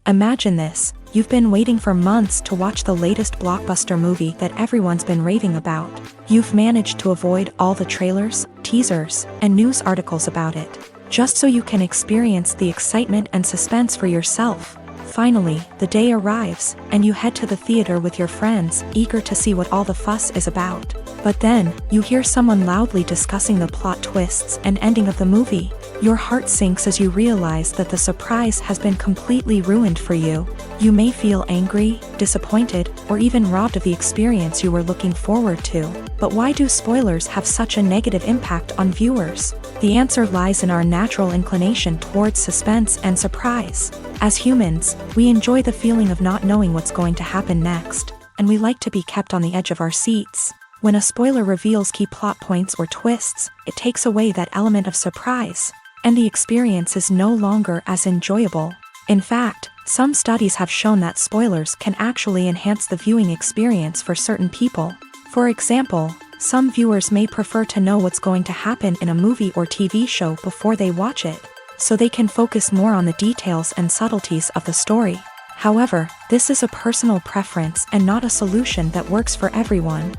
Imagine this. You've been waiting for months to watch the latest blockbuster movie that everyone's been raving about. You've managed to avoid all the trailers, teasers, and news articles about it, just so you can experience the excitement and suspense for yourself. Finally, the day arrives, and you head to the theater with your friends, eager to see what all the fuss is about. But then, you hear someone loudly discussing the plot twists and ending of the movie. Your heart sinks as you realize that the surprise has been completely ruined for you. You may feel angry, disappointed, or even robbed of the experience you were looking forward to. But why do spoilers have such a negative impact on viewers? The answer lies in our natural inclination towards suspense and surprise. As humans, we enjoy the feeling of not knowing what's going to happen next, and we like to be kept on the edge of our seats. When a spoiler reveals key plot points or twists, it takes away that element of surprise, and the experience is no longer as enjoyable. In fact, some studies have shown that spoilers can actually enhance the viewing experience for certain people. For example, some viewers may prefer to know what's going to happen in a movie or TV show before they watch it, so they can focus more on the details and subtleties of the story. However, this is a personal preference and not a solution that works for everyone.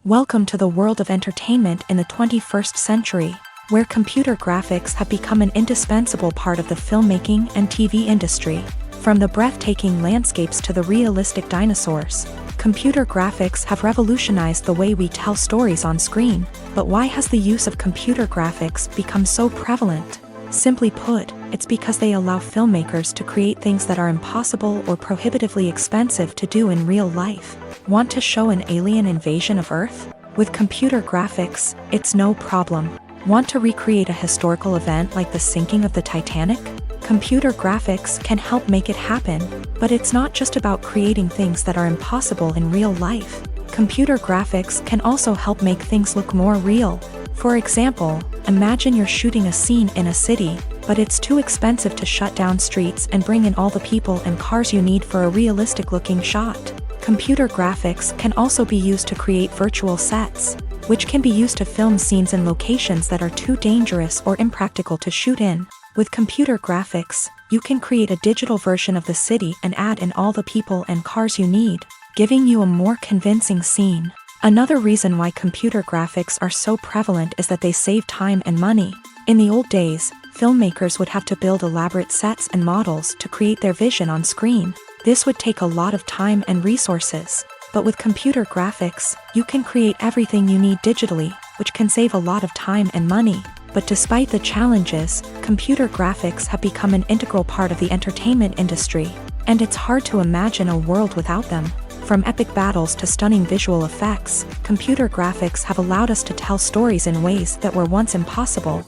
Welcome to the world of entertainment in the 21st century, where computer graphics have become an indispensable part of the filmmaking and TV industry. From the breathtaking landscapes to the realistic dinosaurs, computer graphics have revolutionized the way we tell stories on screen. But why has the use of computer graphics become so prevalent? Simply put, it's because they allow filmmakers to create things that are impossible or prohibitively expensive to do in real life. Want to show an alien invasion of Earth? With computer graphics, it's no problem. Want to recreate a historical event like the sinking of the Titanic? Computer graphics can help make it happen, but it's not just about creating things that are impossible in real life. Computer graphics can also help make things look more real. For example, imagine you're shooting a scene in a city, but it's too expensive to shut down streets and bring in all the people and cars you need for a realistic-looking shot. Computer graphics can also be used to create virtual sets, which can be used to film scenes in locations that are too dangerous or impractical to shoot in. With computer graphics, you can create a digital version of the city and add in all the people and cars you need, giving you a more convincing scene. Another reason why computer graphics are so prevalent is that they save time and money. In the old days, filmmakers would have to build elaborate sets and models to create their vision on screen. This would take a lot of time and resources. But with computer graphics, you can create everything you need digitally, which can save a lot of time and money. But despite the challenges, computer graphics have become an integral part of the entertainment industry, and it's hard to imagine a world without them. From epic battles to stunning visual effects, computer graphics have allowed us to tell stories in ways that were once impossible.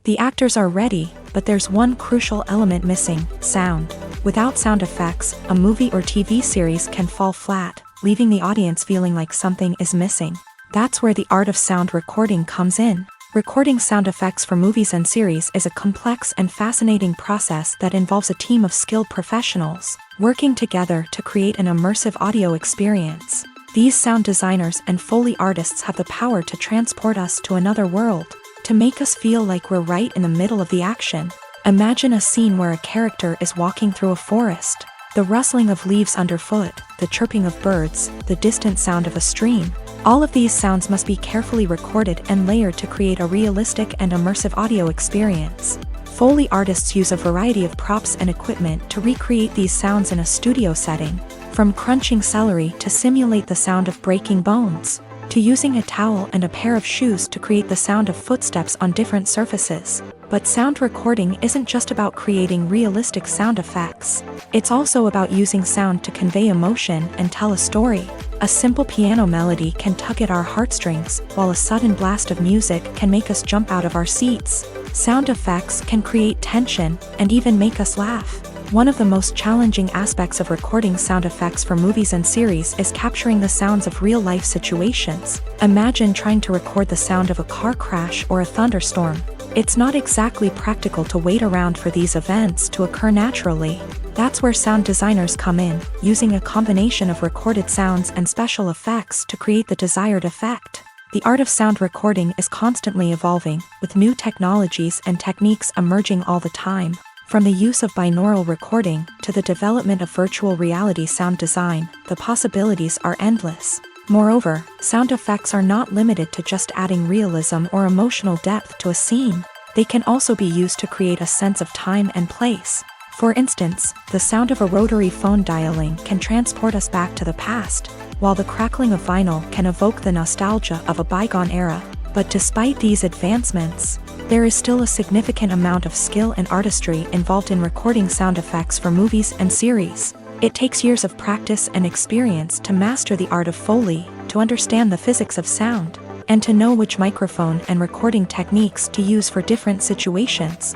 The actors are ready, but there's one crucial element missing: sound. Without sound effects, a movie or TV series can fall flat, leaving the audience feeling like something is missing. That's where the art of sound recording comes in. Recording sound effects for movies and series is a complex and fascinating process that involves a team of skilled professionals working together to create an immersive audio experience. These sound designers and Foley artists have the power to transport us to another world, to make us feel like we're right in the middle of the action. Imagine a scene where a character is walking through a forest. The rustling of leaves underfoot, the chirping of birds, the distant sound of a stream. All of these sounds must be carefully recorded and layered to create a realistic and immersive audio experience. Foley artists use a variety of props and equipment to recreate these sounds in a studio setting, from crunching celery to simulate the sound of breaking bones, to using a towel and a pair of shoes to create the sound of footsteps on different surfaces. But sound recording isn't just about creating realistic sound effects. It's also about using sound to convey emotion and tell a story. A simple piano melody can tug at our heartstrings, while a sudden blast of music can make us jump out of our seats. Sound effects can create tension and even make us laugh. One of the most challenging aspects of recording sound effects for movies and series is capturing the sounds of real-life situations. Imagine trying to record the sound of a car crash or a thunderstorm. It's not exactly practical to wait around for these events to occur naturally. That's where sound designers come in, using a combination of recorded sounds and special effects to create the desired effect. The art of sound recording is constantly evolving, with new technologies and techniques emerging all the time. From the use of binaural recording to the development of virtual reality sound design, the possibilities are endless. Moreover, sound effects are not limited to just adding realism or emotional depth to a scene. They can also be used to create a sense of time and place. For instance, the sound of a rotary phone dialing can transport us back to the past, while the crackling of vinyl can evoke the nostalgia of a bygone era. But despite these advancements, there is still a significant amount of skill and artistry involved in recording sound effects for movies and series. It takes years of practice and experience to master the art of Foley, to understand the physics of sound, and to know which microphone and recording techniques to use for different situations.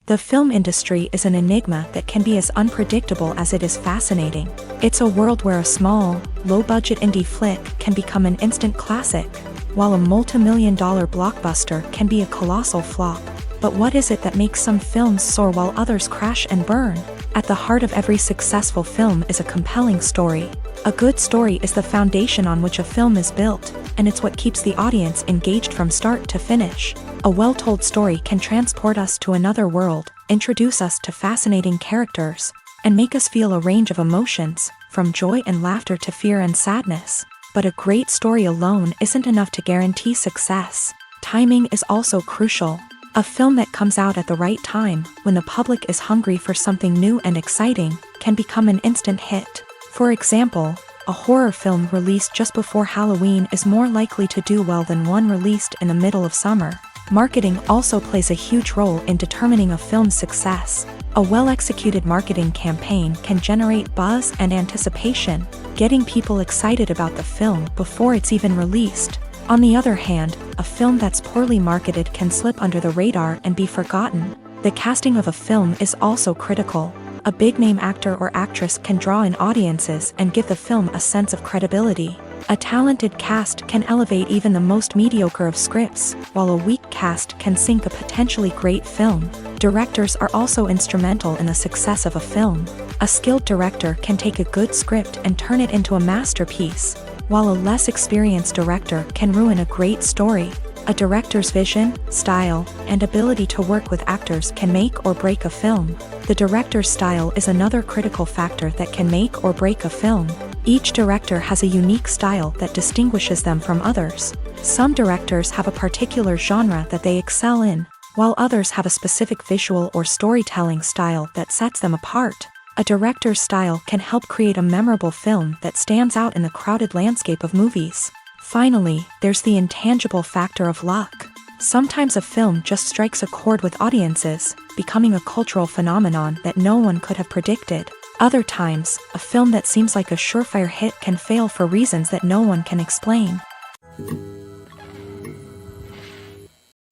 The film industry is an enigma that can be as unpredictable as it is fascinating. It's a world where a small, low-budget indie flick can become an instant classic, while a multi-million-dollar blockbuster can be a colossal flop. But what is it that makes some films soar while others crash and burn? At the heart of every successful film is a compelling story. A good story is the foundation on which a film is built, and it's what keeps the audience engaged from start to finish. A well-told story can transport us to another world, introduce us to fascinating characters, and make us feel a range of emotions, from joy and laughter to fear and sadness. But a great story alone isn't enough to guarantee success. Timing is also crucial. A film that comes out at the right time, when the public is hungry for something new and exciting, can become an instant hit. For example, a horror film released just before Halloween is more likely to do well than one released in the middle of summer. Marketing also plays a huge role in determining a film's success. A well-executed marketing campaign can generate buzz and anticipation, getting people excited about the film before it's even released. On the other hand, a film that's poorly marketed can slip under the radar and be forgotten. The casting of a film is also critical. A big-name actor or actress can draw in audiences and give the film a sense of credibility. A talented cast can elevate even the most mediocre of scripts, while a weak cast can sink a potentially great film. Directors are also instrumental in the success of a film. A skilled director can take a good script and turn it into a masterpiece, while a less experienced director can ruin a great story. A director's vision, style, and ability to work with actors can make or break a film. The director's style is another critical factor that can make or break a film. Each director has a unique style that distinguishes them from others. Some directors have a particular genre that they excel in, while others have a specific visual or storytelling style that sets them apart. A director's style can help create a memorable film that stands out in the crowded landscape of movies. Finally, there's the intangible factor of luck. Sometimes a film just strikes a chord with audiences, becoming a cultural phenomenon that no one could have predicted. Other times, a film that seems like a surefire hit can fail for reasons that no one can explain.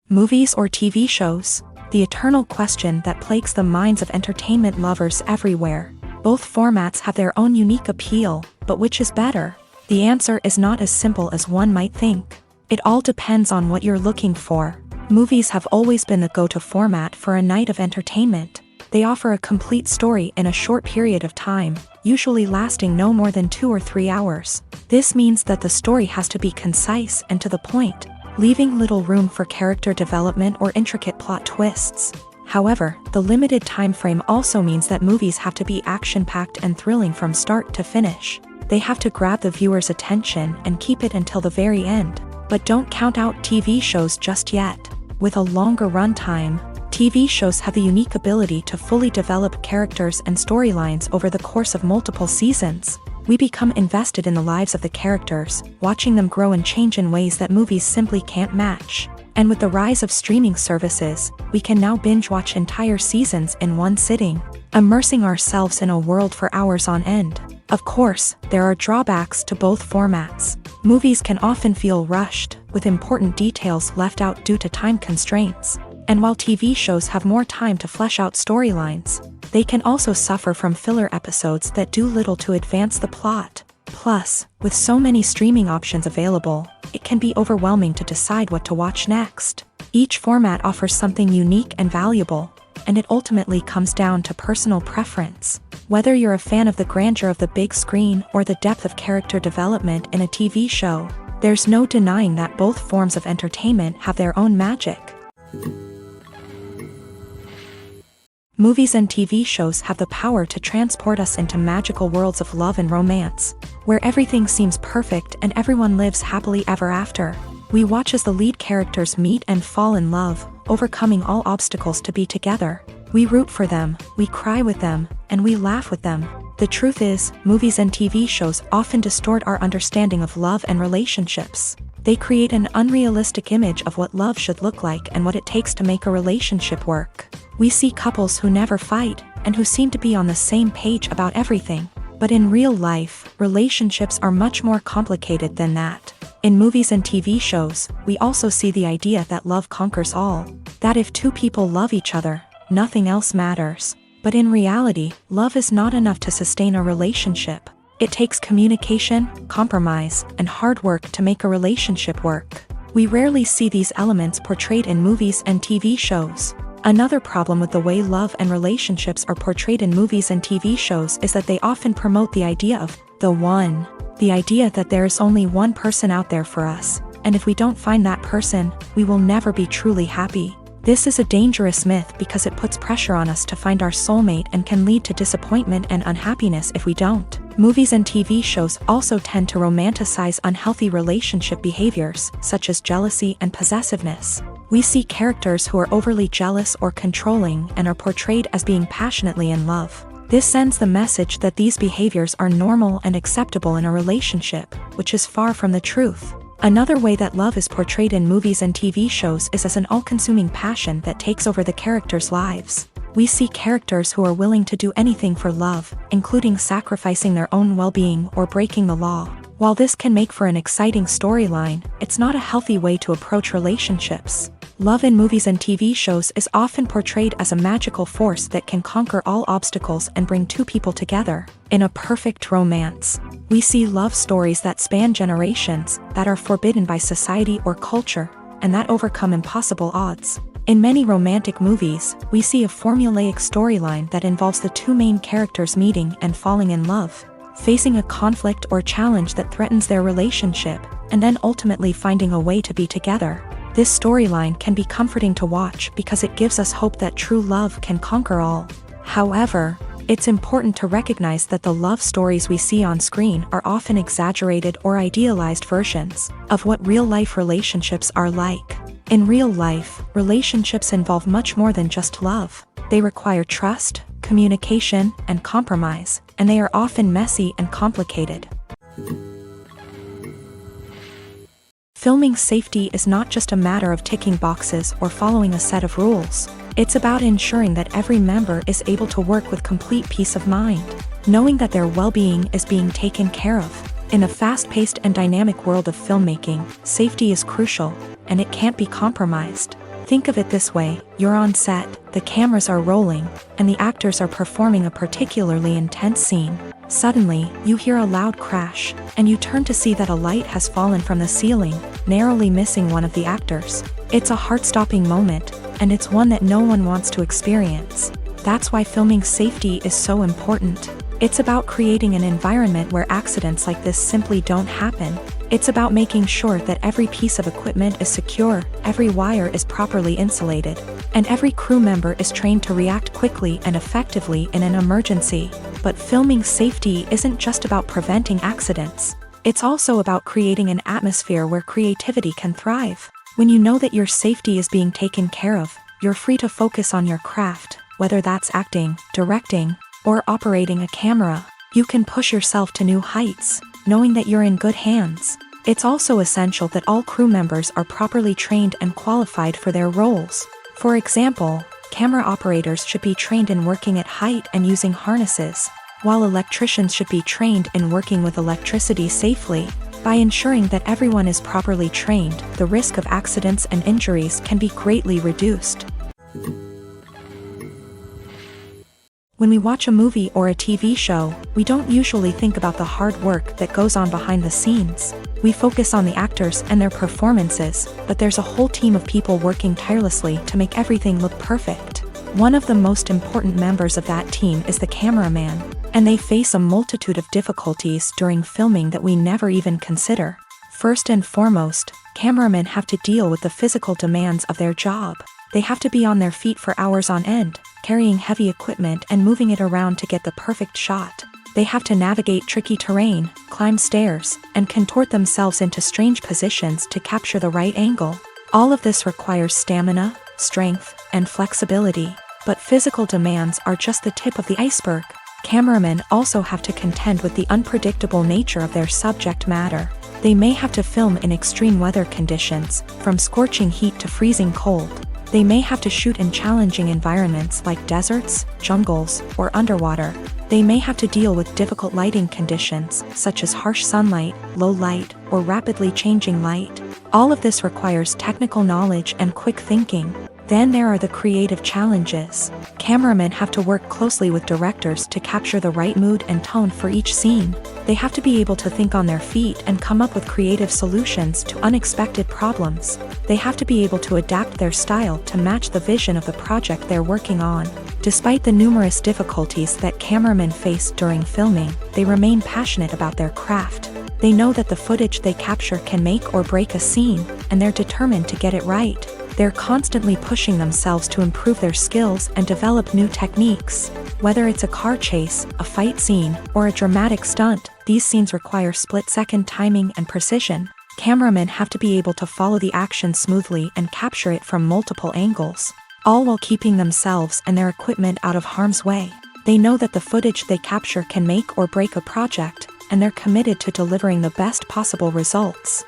Movies or TV shows? The eternal question that plagues the minds of entertainment lovers everywhere. Both formats have their own unique appeal, but which is better? The answer is not as simple as one might think. It all depends on what you're looking for. Movies have always been the go-to format for a night of entertainment. They offer a complete story in a short period of time, usually lasting no more than 2 or 3 hours. This means that the story has to be concise and to the point, leaving little room for character development or intricate plot twists. However, the limited time frame also means that movies have to be action-packed and thrilling from start to finish. They have to grab the viewer's attention and keep it until the very end. But don't count out TV shows just yet. With a longer runtime, TV shows have the unique ability to fully develop characters and storylines over the course of multiple seasons. We become invested in the lives of the characters, watching them grow and change in ways that movies simply can't match. And with the rise of streaming services, we can now binge-watch entire seasons in one sitting, immersing ourselves in a world for hours on end. Of course, there are drawbacks to both formats. Movies can often feel rushed, with important details left out due to time constraints. And while TV shows have more time to flesh out storylines, they can also suffer from filler episodes that do little to advance the plot. Plus, with so many streaming options available, it can be overwhelming to decide what to watch next. Each format offers something unique and valuable, and it ultimately comes down to personal preference. Whether you're a fan of the grandeur of the big screen or the depth of character development in a TV show, there's no denying that both forms of entertainment have their own magic. Movies and TV shows have the power to transport us into magical worlds of love and romance, where everything seems perfect and everyone lives happily ever after. We watch as the lead characters meet and fall in love, overcoming all obstacles to be together. We root for them, we cry with them, and we laugh with them. The truth is, movies and TV shows often distort our understanding of love and relationships. They create an unrealistic image of what love should look like and what it takes to make a relationship work. We see couples who never fight, and who seem to be on the same page about everything. But in real life, relationships are much more complicated than that. In movies and TV shows, we also see the idea that love conquers all. That if two people love each other, nothing else matters. But in reality, love is not enough to sustain a relationship. It takes communication, compromise, and hard work to make a relationship work. We rarely see these elements portrayed in movies and TV shows. Another problem with the way love and relationships are portrayed in movies and TV shows is that they often promote the idea of the one. The idea that there is only one person out there for us, and if we don't find that person, we will never be truly happy. This is a dangerous myth because it puts pressure on us to find our soulmate and can lead to disappointment and unhappiness if we don't. Movies and TV shows also tend to romanticize unhealthy relationship behaviors, such as jealousy and possessiveness. We see characters who are overly jealous or controlling and are portrayed as being passionately in love. This sends the message that these behaviors are normal and acceptable in a relationship, which is far from the truth. Another way that love is portrayed in movies and TV shows is as an all-consuming passion that takes over the characters' lives. We see characters who are willing to do anything for love, including sacrificing their own well-being or breaking the law. While this can make for an exciting storyline, it's not a healthy way to approach relationships. Love in movies and TV shows is often portrayed as a magical force that can conquer all obstacles and bring two people together. In a perfect romance, we see love stories that span generations, that are forbidden by society or culture, and that overcome impossible odds. In many romantic movies, we see a formulaic storyline that involves the two main characters meeting and falling in love, facing a conflict or challenge that threatens their relationship, and then ultimately finding a way to be together. This storyline can be comforting to watch because it gives us hope that true love can conquer all. However, it's important to recognize that the love stories we see on screen are often exaggerated or idealized versions of what real-life relationships are like. In real life, relationships involve much more than just love. They require trust, communication, and compromise, and they are often messy and complicated. Filming safety is not just a matter of ticking boxes or following a set of rules. It's about ensuring that every member is able to work with complete peace of mind, knowing that their well-being is being taken care of. In a fast-paced and dynamic world of filmmaking, safety is crucial, and it can't be compromised. Think of it this way: you're on set, the cameras are rolling, and the actors are performing a particularly intense scene. Suddenly, you hear a loud crash, and you turn to see that a light has fallen from the ceiling, narrowly missing one of the actors. It's a heart-stopping moment, and it's one that no one wants to experience. That's why filming safety is so important. It's about creating an environment where accidents like this simply don't happen. It's about making sure that every piece of equipment is secure, every wire is properly insulated, and every crew member is trained to react quickly and effectively in an emergency. But filming safety isn't just about preventing accidents. It's also about creating an atmosphere where creativity can thrive. When you know that your safety is being taken care of, you're free to focus on your craft, whether that's acting, directing, or operating a camera. You can push yourself to new heights, knowing that you're in good hands. It's also essential that all crew members are properly trained and qualified for their roles. For example, camera operators should be trained in working at height and using harnesses, while electricians should be trained in working with electricity safely. By ensuring that everyone is properly trained, the risk of accidents and injuries can be greatly reduced. When we watch a movie or a TV show, we don't usually think about the hard work that goes on behind the scenes. We focus on the actors and their performances, but there's a whole team of people working tirelessly to make everything look perfect. One of the most important members of that team is the cameraman, and they face a multitude of difficulties during filming that we never even consider. First and foremost, cameramen have to deal with the physical demands of their job. They have to be on their feet for hours on end, carrying heavy equipment and moving it around to get the perfect shot. They have to navigate tricky terrain, climb stairs, and contort themselves into strange positions to capture the right angle. All of this requires stamina, strength, and flexibility. But physical demands are just the tip of the iceberg. Cameramen also have to contend with the unpredictable nature of their subject matter. They may have to film in extreme weather conditions, from scorching heat to freezing cold. They may have to shoot in challenging environments like deserts, jungles, or underwater. They may have to deal with difficult lighting conditions, such as harsh sunlight, low light, or rapidly changing light. All of this requires technical knowledge and quick thinking. Then there are the creative challenges. Cameramen have to work closely with directors to capture the right mood and tone for each scene. They have to be able to think on their feet and come up with creative solutions to unexpected problems. They have to be able to adapt their style to match the vision of the project they're working on. Despite the numerous difficulties that cameramen face during filming, they remain passionate about their craft. They know that the footage they capture can make or break a scene, and they're determined to get it right. They're constantly pushing themselves to improve their skills and develop new techniques. Whether it's a car chase, a fight scene, or a dramatic stunt, these scenes require split-second timing and precision. Cameramen have to be able to follow the action smoothly and capture it from multiple angles, all while keeping themselves and their equipment out of harm's way. They know that the footage they capture can make or break a project, and they're committed to delivering the best possible results.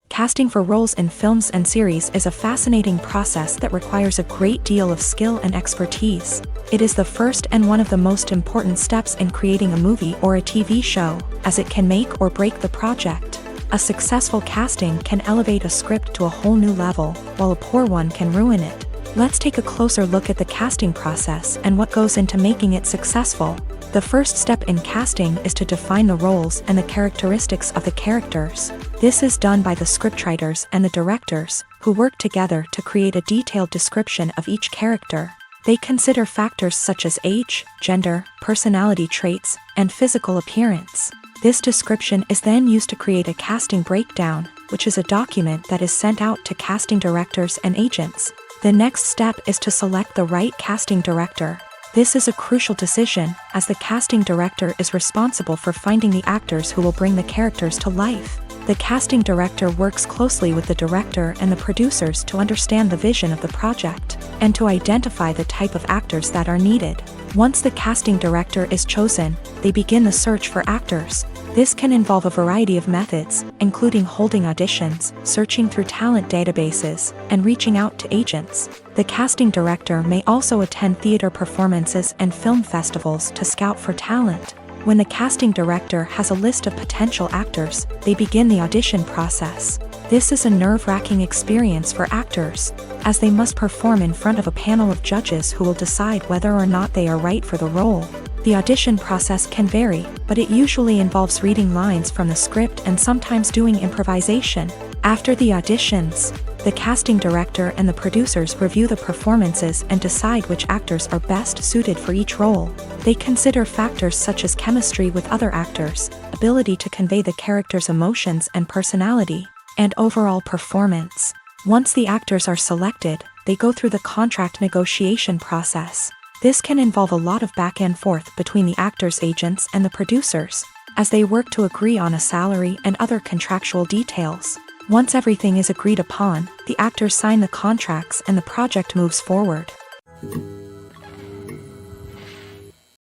Casting for roles in films and series is a fascinating process that requires a great deal of skill and expertise. It is the first and one of the most important steps in creating a movie or a TV show, as it can make or break the project. A successful casting can elevate a script to a whole new level, while a poor one can ruin it. Let's take a closer look at the casting process and what goes into making it successful. The first step in casting is to define the roles and the characteristics of the characters. This is done by the scriptwriters and the directors, who work together to create a detailed description of each character. They consider factors such as age, gender, personality traits, and physical appearance. This description is then used to create a casting breakdown, which is a document that is sent out to casting directors and agents. The next step is to select the right casting director. This is a crucial decision, as the casting director is responsible for finding the actors who will bring the characters to life. The casting director works closely with the director and the producers to understand the vision of the project, and to identify the type of actors that are needed. Once the casting director is chosen, they begin the search for actors. This can involve a variety of methods, including holding auditions, searching through talent databases, and reaching out to agents. The casting director may also attend theater performances and film festivals to scout for talent. When the casting director has a list of potential actors, they begin the audition process. This is a nerve-wracking experience for actors, as they must perform in front of a panel of judges who will decide whether or not they are right for the role. The audition process can vary, but it usually involves reading lines from the script and sometimes doing improvisation. After the auditions, the casting director and the producers review the performances and decide which actors are best suited for each role. They consider factors such as chemistry with other actors, ability to convey the character's emotions and personality, and overall performance. Once the actors are selected, they go through the contract negotiation process. This can involve a lot of back and forth between the actors' agents and the producers, as they work to agree on a salary and other contractual details. Once everything is agreed upon, the actors sign the contracts and the project moves forward.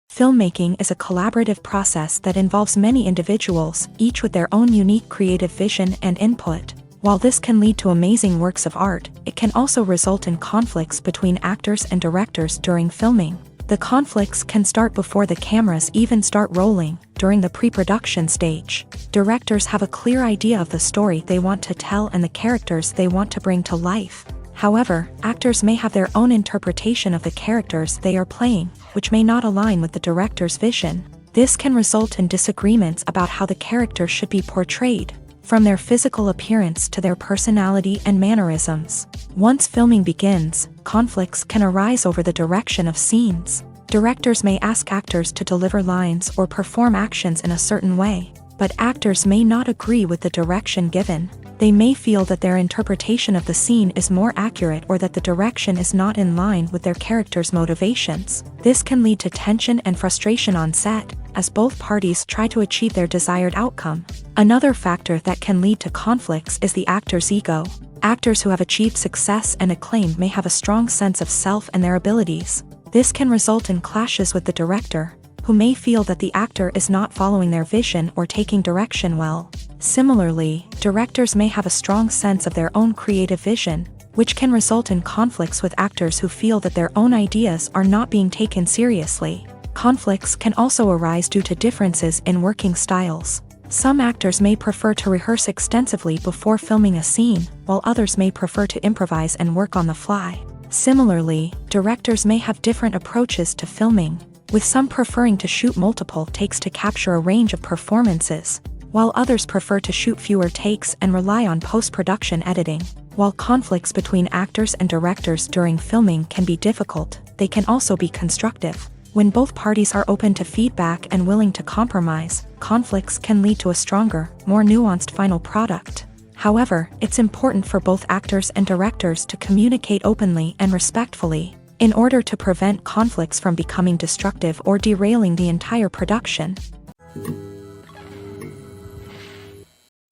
Filmmaking is a collaborative process that involves many individuals, each with their own unique creative vision and input. While this can lead to amazing works of art, it can also result in conflicts between actors and directors during filming. The conflicts can start before the cameras even start rolling, during the pre-production stage. Directors have a clear idea of the story they want to tell and the characters they want to bring to life. However, actors may have their own interpretation of the characters they are playing, which may not align with the director's vision. This can result in disagreements about how the character should be portrayed, from their physical appearance to their personality and mannerisms. Once filming begins, conflicts can arise over the direction of scenes. Directors may ask actors to deliver lines or perform actions in a certain way, but actors may not agree with the direction given. They may feel that their interpretation of the scene is more accurate or that the direction is not in line with their character's motivations. This can lead to tension and frustration on set, as both parties try to achieve their desired outcome. Another factor that can lead to conflicts is the actor's ego. Actors who have achieved success and acclaim may have a strong sense of self and their abilities. This can result in clashes with the director, who may feel that the actor is not following their vision or taking direction well. Similarly, directors may have a strong sense of their own creative vision, which can result in conflicts with actors who feel that their own ideas are not being taken seriously. Conflicts can also arise due to differences in working styles. Some actors may prefer to rehearse extensively before filming a scene, while others may prefer to improvise and work on the fly. Similarly, directors may have different approaches to filming, with some preferring to shoot multiple takes to capture a range of performances, while others prefer to shoot fewer takes and rely on post-production editing. While conflicts between actors and directors during filming can be difficult, they can also be constructive. When both parties are open to feedback and willing to compromise, conflicts can lead to a stronger, more nuanced final product. However, it's important for both actors and directors to communicate openly and respectfully, in order to prevent conflicts from becoming destructive or derailing the entire production.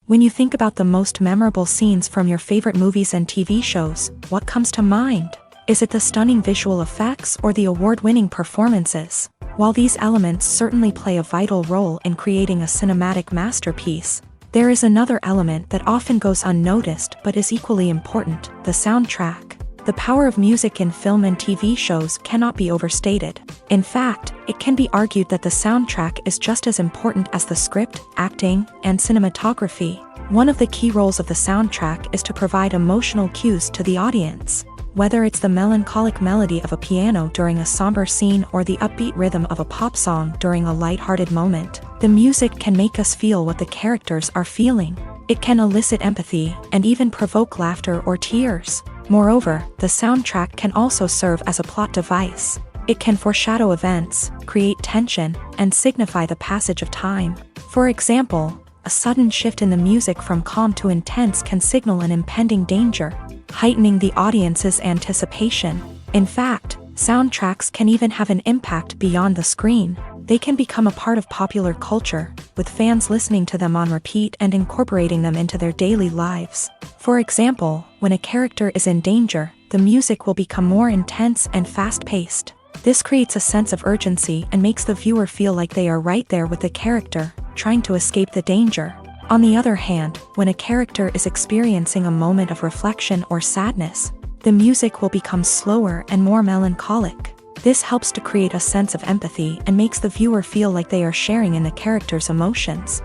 When you think about the most memorable scenes from your favorite movies and TV shows, what comes to mind? Is it the stunning visual effects or the award-winning performances? While these elements certainly play a vital role in creating a cinematic masterpiece, there is another element that often goes unnoticed but is equally important: the soundtrack. The power of music in film and TV shows cannot be overstated. In fact, it can be argued that the soundtrack is just as important as the script, acting, and cinematography. One of the key roles of the soundtrack is to provide emotional cues to the audience. Whether it's the melancholic melody of a piano during a somber scene or the upbeat rhythm of a pop song during a lighthearted moment, the music can make us feel what the characters are feeling. It can elicit empathy and even provoke laughter or tears. Moreover, the soundtrack can also serve as a plot device. It can foreshadow events, create tension, and signify the passage of time. For example, a sudden shift in the music from calm to intense can signal an impending danger, heightening the audience's anticipation. In fact, soundtracks can even have an impact beyond the screen. They can become a part of popular culture, with fans listening to them on repeat and incorporating them into their daily lives. For example, when a character is in danger, the music will become more intense and fast-paced. This creates a sense of urgency and makes the viewer feel like they are right there with the character, trying to escape the danger. On the other hand, when a character is experiencing a moment of reflection or sadness, the music will become slower and more melancholic. This helps to create a sense of empathy and makes the viewer feel like they are sharing in the character's emotions.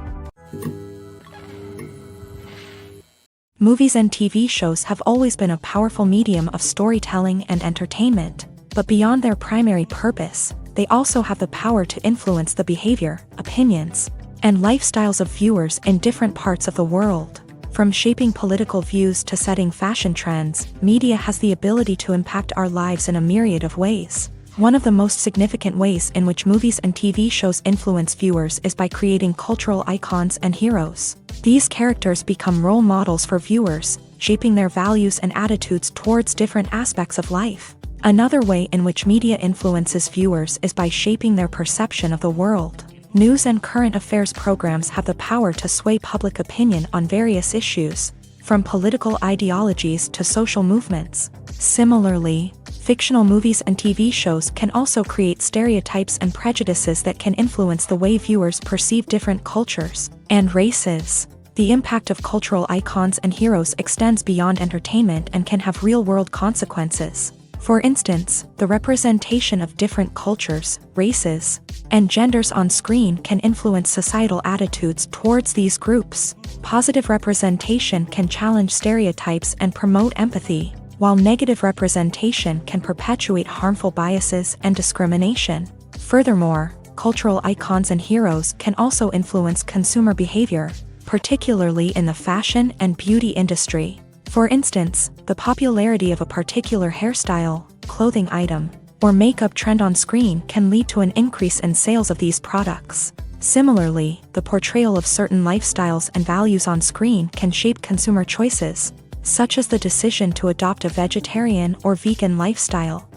Movies and TV shows have always been a powerful medium of storytelling and entertainment, but beyond their primary purpose, they also have the power to influence the behavior, opinions, and lifestyles of viewers in different parts of the world. From shaping political views to setting fashion trends, media has the ability to impact our lives in a myriad of ways. One of the most significant ways in which movies and TV shows influence viewers is by creating cultural icons and heroes. These characters become role models for viewers, shaping their values and attitudes towards different aspects of life. Another way in which media influences viewers is by shaping their perception of the world. News and current affairs programs have the power to sway public opinion on various issues, from political ideologies to social movements. Similarly, fictional movies and TV shows can also create stereotypes and prejudices that can influence the way viewers perceive different cultures and races. The impact of cultural icons and heroes extends beyond entertainment and can have real-world consequences. For instance, the representation of different cultures, races, and genders on screen can influence societal attitudes towards these groups. Positive representation can challenge stereotypes and promote empathy, while negative representation can perpetuate harmful biases and discrimination. Furthermore, cultural icons and heroes can also influence consumer behavior, particularly in the fashion and beauty industry. For instance, the popularity of a particular hairstyle, clothing item, or makeup trend on screen can lead to an increase in sales of these products. Similarly, the portrayal of certain lifestyles and values on screen can shape consumer choices, such as the decision to adopt a vegetarian or vegan lifestyle.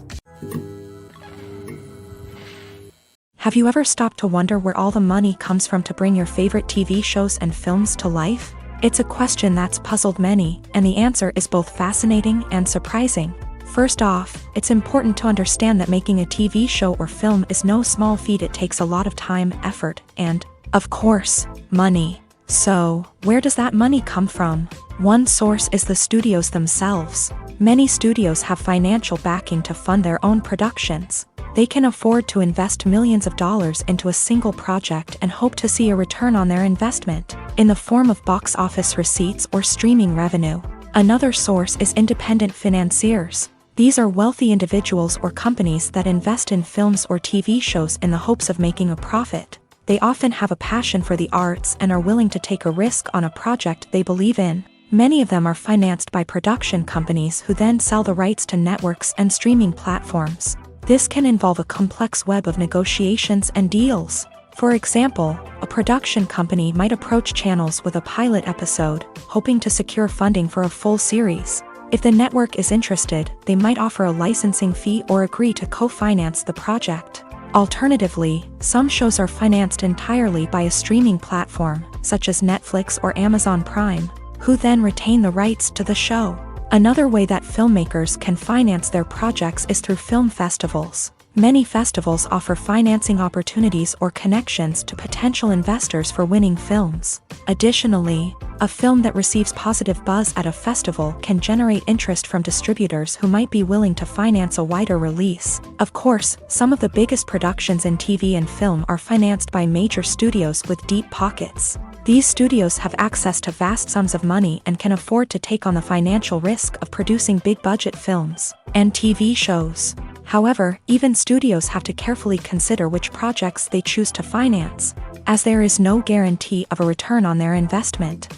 Have you ever stopped to wonder where all the money comes from to bring your favorite TV shows and films to life? It's a question that's puzzled many, and the answer is both fascinating and surprising. First off, it's important to understand that making a TV show or film is no small feat. It takes a lot of time, effort, and, of course, money. So, where does that money come from? One source is the studios themselves. Many studios have financial backing to fund their own productions. They can afford to invest millions of dollars into a single project and hope to see a return on their investment, in the form of box office receipts or streaming revenue. Another source is independent financiers. These are wealthy individuals or companies that invest in films or TV shows in the hopes of making a profit. They often have a passion for the arts and are willing to take a risk on a project they believe in. Many of them are financed by production companies who then sell the rights to networks and streaming platforms. This can involve a complex web of negotiations and deals. For example, a production company might approach channels with a pilot episode, hoping to secure funding for a full series. If the network is interested, they might offer a licensing fee or agree to co-finance the project. Alternatively, some shows are financed entirely by a streaming platform, such as Netflix or Amazon Prime, who then retain the rights to the show. Another way that filmmakers can finance their projects is through film festivals. Many festivals offer financing opportunities or connections to potential investors for winning films. Additionally, a film that receives positive buzz at a festival can generate interest from distributors who might be willing to finance a wider release. Of course, some of the biggest productions in TV and film are financed by major studios with deep pockets. These studios have access to vast sums of money and can afford to take on the financial risk of producing big-budget films and TV shows. However, even studios have to carefully consider which projects they choose to finance, as there is no guarantee of a return on their investment.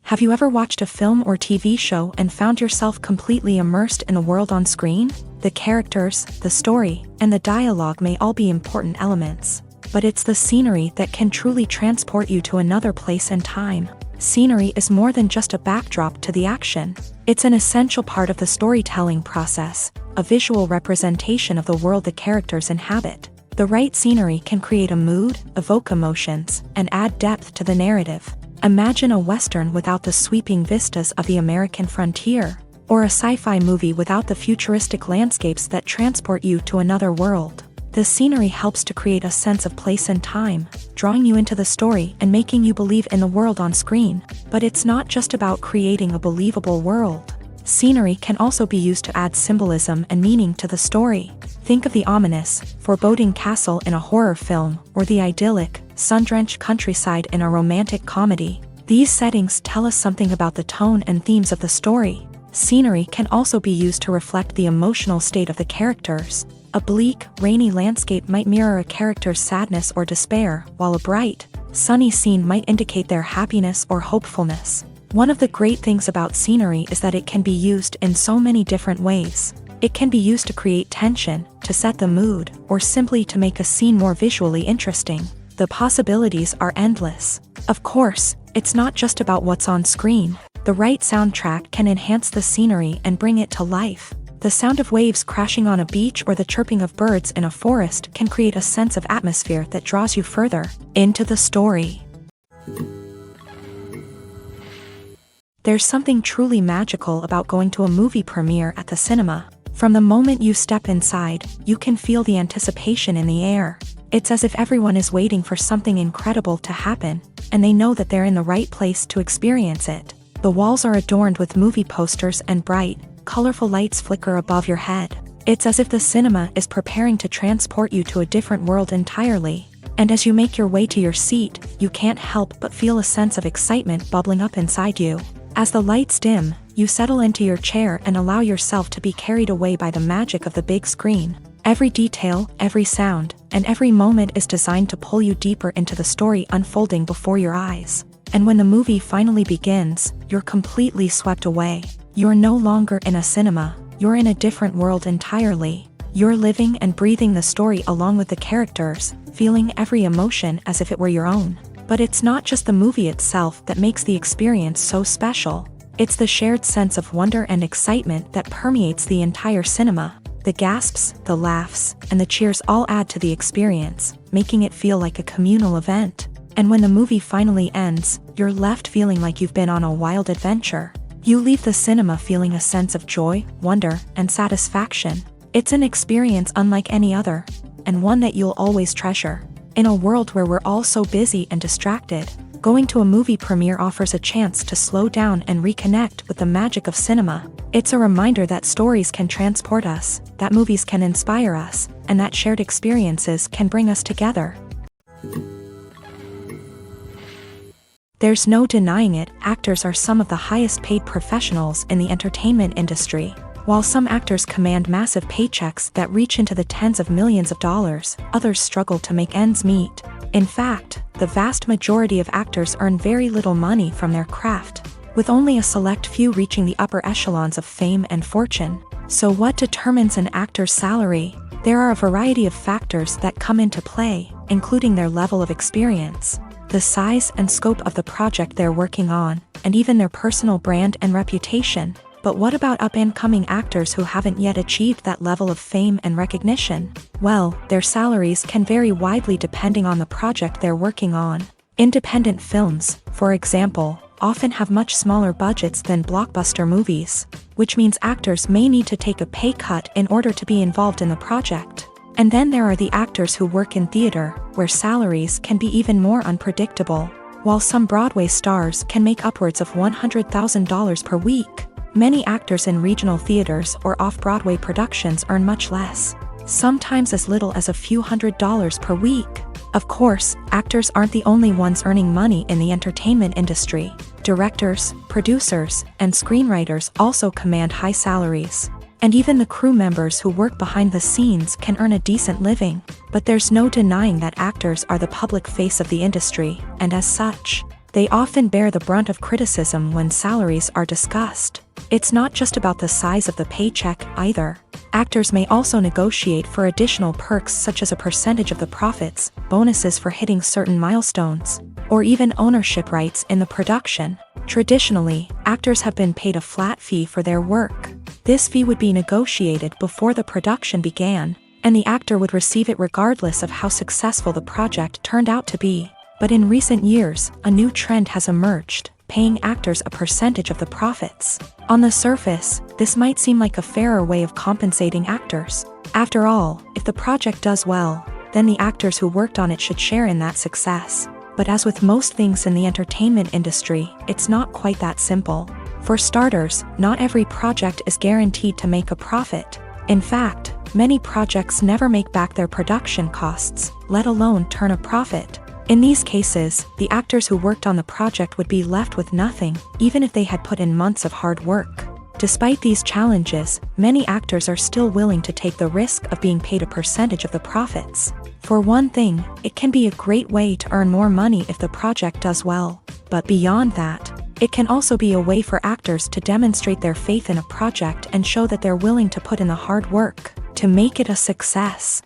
Have you ever watched a film or TV show and found yourself completely immersed in the world on screen? The characters, the story, and the dialogue may all be important elements, but it's the scenery that can truly transport you to another place and time. Scenery is more than just a backdrop to the action. It's an essential part of the storytelling process, a visual representation of the world the characters inhabit. The right scenery can create a mood, evoke emotions, and add depth to the narrative. Imagine a Western without the sweeping vistas of the American frontier, or a sci-fi movie without the futuristic landscapes that transport you to another world. The scenery helps to create a sense of place and time, drawing you into the story and making you believe in the world on screen. But it's not just about creating a believable world. Scenery can also be used to add symbolism and meaning to the story. Think of the ominous, foreboding castle in a horror film, or the idyllic, sun-drenched countryside in a romantic comedy. These settings tell us something about the tone and themes of the story. Scenery can also be used to reflect the emotional state of the characters. A bleak, rainy landscape might mirror a character's sadness or despair, while a bright, sunny scene might indicate their happiness or hopefulness. One of the great things about scenery is that it can be used in so many different ways. It can be used to create tension, to set the mood, or simply to make a scene more visually interesting. The possibilities are endless. Of course, it's not just about what's on screen. The right soundtrack can enhance the scenery and bring it to life. The sound of waves crashing on a beach or the chirping of birds in a forest can create a sense of atmosphere that draws you further into the story. There's something truly magical about going to a movie premiere at the cinema. From the moment you step inside, you can feel the anticipation in the air. It's as if everyone is waiting for something incredible to happen, and they know that they're in the right place to experience it. The walls are adorned with movie posters and bright, colorful lights flicker above your head. It's as if the cinema is preparing to transport you to a different world entirely. And as you make your way to your seat, you can't help but feel a sense of excitement bubbling up inside you. As the lights dim, you settle into your chair and allow yourself to be carried away by the magic of the big screen. Every detail, every sound, and every moment is designed to pull you deeper into the story unfolding before your eyes. And when the movie finally begins, you're completely swept away. You're no longer in a cinema, you're in a different world entirely. You're living and breathing the story along with the characters, feeling every emotion as if it were your own. But it's not just the movie itself that makes the experience so special. It's the shared sense of wonder and excitement that permeates the entire cinema. The gasps, the laughs, and the cheers all add to the experience, making it feel like a communal event. And when the movie finally ends, you're left feeling like you've been on a wild adventure. You leave the cinema feeling a sense of joy, wonder, and satisfaction. It's an experience unlike any other, and one that you'll always treasure. In a world where we're all so busy and distracted, going to a movie premiere offers a chance to slow down and reconnect with the magic of cinema. It's a reminder that stories can transport us, that movies can inspire us, and that shared experiences can bring us together. There's no denying it, actors are some of the highest paid professionals in the entertainment industry. While some actors command massive paychecks that reach into the tens of millions of dollars, others struggle to make ends meet. In fact, the vast majority of actors earn very little money from their craft, with only a select few reaching the upper echelons of fame and fortune. So what determines an actor's salary? There are a variety of factors that come into play, including their level of experience, the size and scope of the project they're working on, and even their personal brand and reputation. But what about up-and-coming actors who haven't yet achieved that level of fame and recognition? Well, their salaries can vary widely depending on the project they're working on. Independent films, for example, often have much smaller budgets than blockbuster movies, which means actors may need to take a pay cut in order to be involved in the project. And then there are the actors who work in theater, where salaries can be even more unpredictable. While some Broadway stars can make upwards of $100,000 per week, many actors in regional theaters or off-Broadway productions earn much less, sometimes as little as a few $100s per week. Of course, actors aren't the only ones earning money in the entertainment industry. Directors, producers, and screenwriters also command high salaries. And even the crew members who work behind the scenes can earn a decent living. But there's no denying that actors are the public face of the industry, and as such, they often bear the brunt of criticism when salaries are discussed. It's not just about the size of the paycheck, either. Actors may also negotiate for additional perks such as a percentage of the profits, bonuses for hitting certain milestones, or even ownership rights in the production. Traditionally, actors have been paid a flat fee for their work. This fee would be negotiated before the production began, and the actor would receive it regardless of how successful the project turned out to be. But in recent years, a new trend has emerged, paying actors a percentage of the profits. On the surface, this might seem like a fairer way of compensating actors. After all, if the project does well, then the actors who worked on it should share in that success. But as with most things in the entertainment industry, it's not quite that simple. For starters, not every project is guaranteed to make a profit. In fact, many projects never make back their production costs, let alone turn a profit. In these cases, the actors who worked on the project would be left with nothing, even if they had put in months of hard work. Despite these challenges, many actors are still willing to take the risk of being paid a percentage of the profits. For one thing, it can be a great way to earn more money if the project does well. But beyond that, it can also be a way for actors to demonstrate their faith in a project and show that they're willing to put in the hard work to make it a success.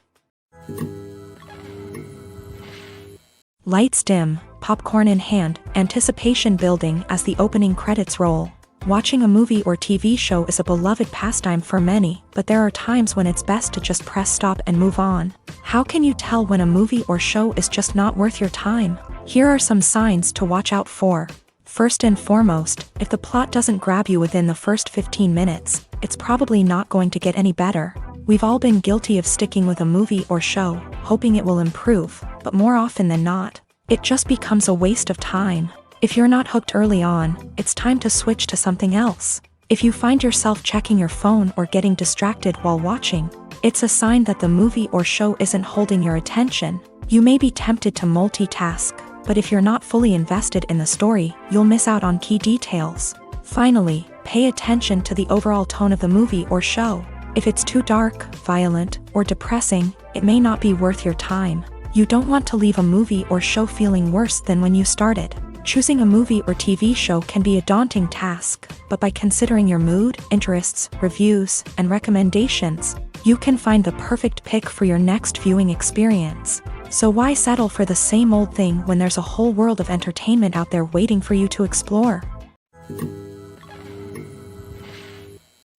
Lights dim, popcorn in hand, anticipation building as the opening credits roll. Watching a movie or TV show is a beloved pastime for many, but there are times when it's best to just press stop and move on. How can you tell when a movie or show is just not worth your time? Here are some signs to watch out for. First and foremost, if the plot doesn't grab you within the first 15 minutes, it's probably not going to get any better. We've all been guilty of sticking with a movie or show, hoping it will improve, but more often than not, it just becomes a waste of time. If you're not hooked early on, it's time to switch to something else. If you find yourself checking your phone or getting distracted while watching, it's a sign that the movie or show isn't holding your attention. You may be tempted to multitask, but if you're not fully invested in the story, you'll miss out on key details. Finally, pay attention to the overall tone of the movie or show. If it's too dark, violent, or depressing, it may not be worth your time. You don't want to leave a movie or show feeling worse than when you started. Choosing a movie or TV show can be a daunting task, but by considering your mood, interests, reviews, and recommendations, you can find the perfect pick for your next viewing experience. So why settle for the same old thing when there's a whole world of entertainment out there waiting for you to explore?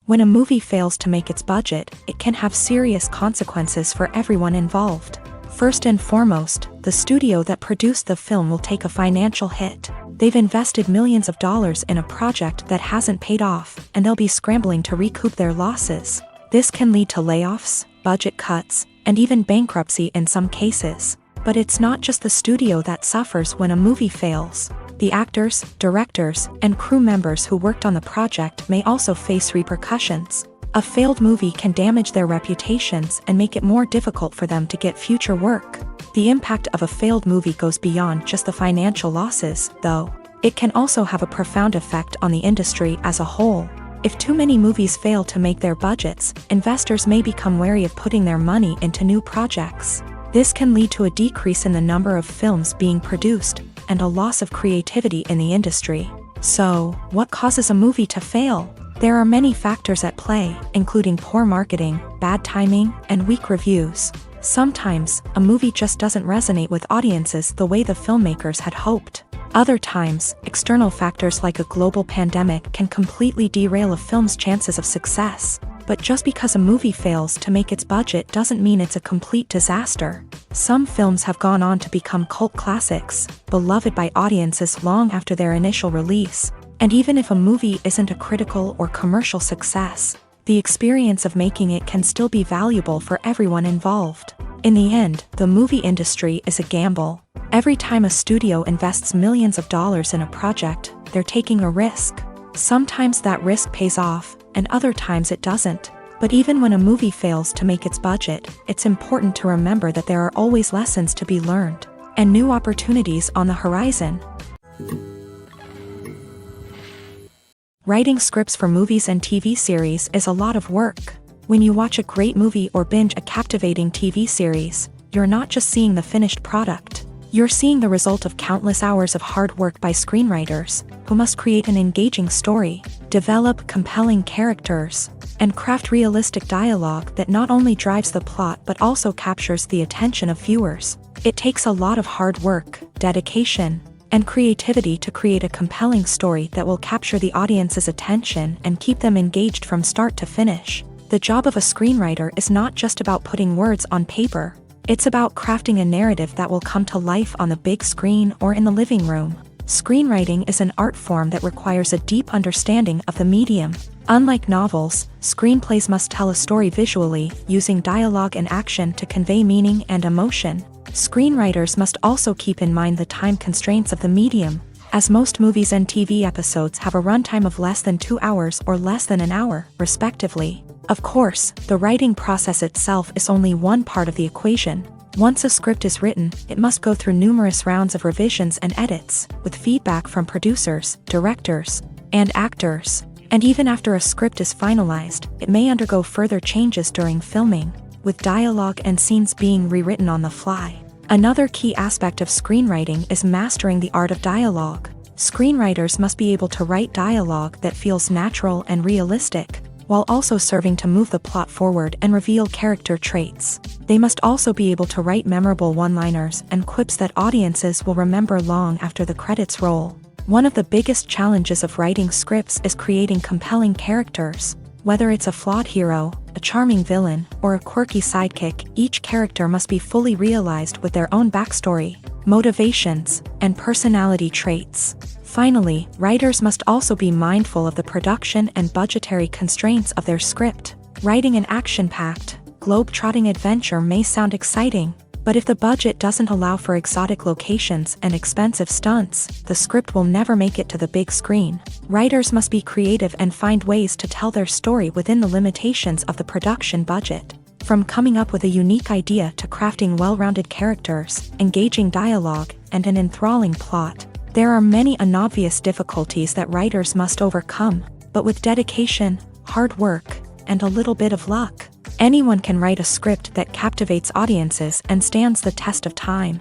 When a movie fails to make its budget, it can have serious consequences for everyone involved. First and foremost, the studio that produced the film will take a financial hit. They've invested millions of dollars in a project that hasn't paid off, and they'll be scrambling to recoup their losses. This can lead to layoffs, budget cuts, and even bankruptcy in some cases. But it's not just the studio that suffers when a movie fails. The actors, directors, and crew members who worked on the project may also face repercussions. A failed movie can damage their reputations and make it more difficult for them to get future work. The impact of a failed movie goes beyond just the financial losses, though. It can also have a profound effect on the industry as a whole. If too many movies fail to make their budgets, investors may become wary of putting their money into new projects. This can lead to a decrease in the number of films being produced, and a loss of creativity in the industry. So, what causes a movie to fail? There are many factors at play, including poor marketing, bad timing, and weak reviews. Sometimes, a movie just doesn't resonate with audiences the way the filmmakers had hoped. Other times, external factors like a global pandemic can completely derail a film's chances of success. But just because a movie fails to make its budget doesn't mean it's a complete disaster. Some films have gone on to become cult classics, beloved by audiences long after their initial release. And even if a movie isn't a critical or commercial success, the experience of making it can still be valuable for everyone involved. In the end, the movie industry is a gamble. Every time a studio invests millions of dollars in a project, they're taking a risk. Sometimes that risk pays off, and other times it doesn't. But even when a movie fails to make its budget, it's important to remember that there are always lessons to be learned, and new opportunities on the horizon. Writing scripts for movies and TV series is a lot of work. When you watch a great movie or binge a captivating TV series, you're not just seeing the finished product. You're seeing the result of countless hours of hard work by screenwriters, who must create an engaging story, develop compelling characters, and craft realistic dialogue that not only drives the plot but also captures the attention of viewers. It takes a lot of hard work, dedication, and creativity to create a compelling story that will capture the audience's attention and keep them engaged from start to finish. The job of a screenwriter is not just about putting words on paper. It's about crafting a narrative that will come to life on the big screen or in the living room. Screenwriting is an art form that requires a deep understanding of the medium. Unlike novels, screenplays must tell a story visually, using dialogue and action to convey meaning and emotion. Screenwriters must also keep in mind the time constraints of the medium, as most movies and TV episodes have a runtime of less than 2 hours or less than an hour, respectively. Of course, the writing process itself is only one part of the equation. Once a script is written, it must go through numerous rounds of revisions and edits, with feedback from producers, directors, and actors. And even after a script is finalized, it may undergo further changes during filming, with dialogue and scenes being rewritten on the fly. Another key aspect of screenwriting is mastering the art of dialogue. Screenwriters must be able to write dialogue that feels natural and realistic, while also serving to move the plot forward and reveal character traits. They must also be able to write memorable one-liners and quips that audiences will remember long after the credits roll. One of the biggest challenges of writing scripts is creating compelling characters. Whether it's a flawed hero, a charming villain, or a quirky sidekick, each character must be fully realized with their own backstory, motivations, and personality traits. Finally, writers must also be mindful of the production and budgetary constraints of their script. Writing an action-packed, globe-trotting adventure may sound exciting, but if the budget doesn't allow for exotic locations and expensive stunts, the script will never make it to the big screen. Writers must be creative and find ways to tell their story within the limitations of the production budget. From coming up with a unique idea to crafting well-rounded characters, engaging dialogue, and an enthralling plot, there are many unobvious difficulties that writers must overcome, but with dedication, hard work, and a little bit of luck, anyone can write a script that captivates audiences and stands the test of time.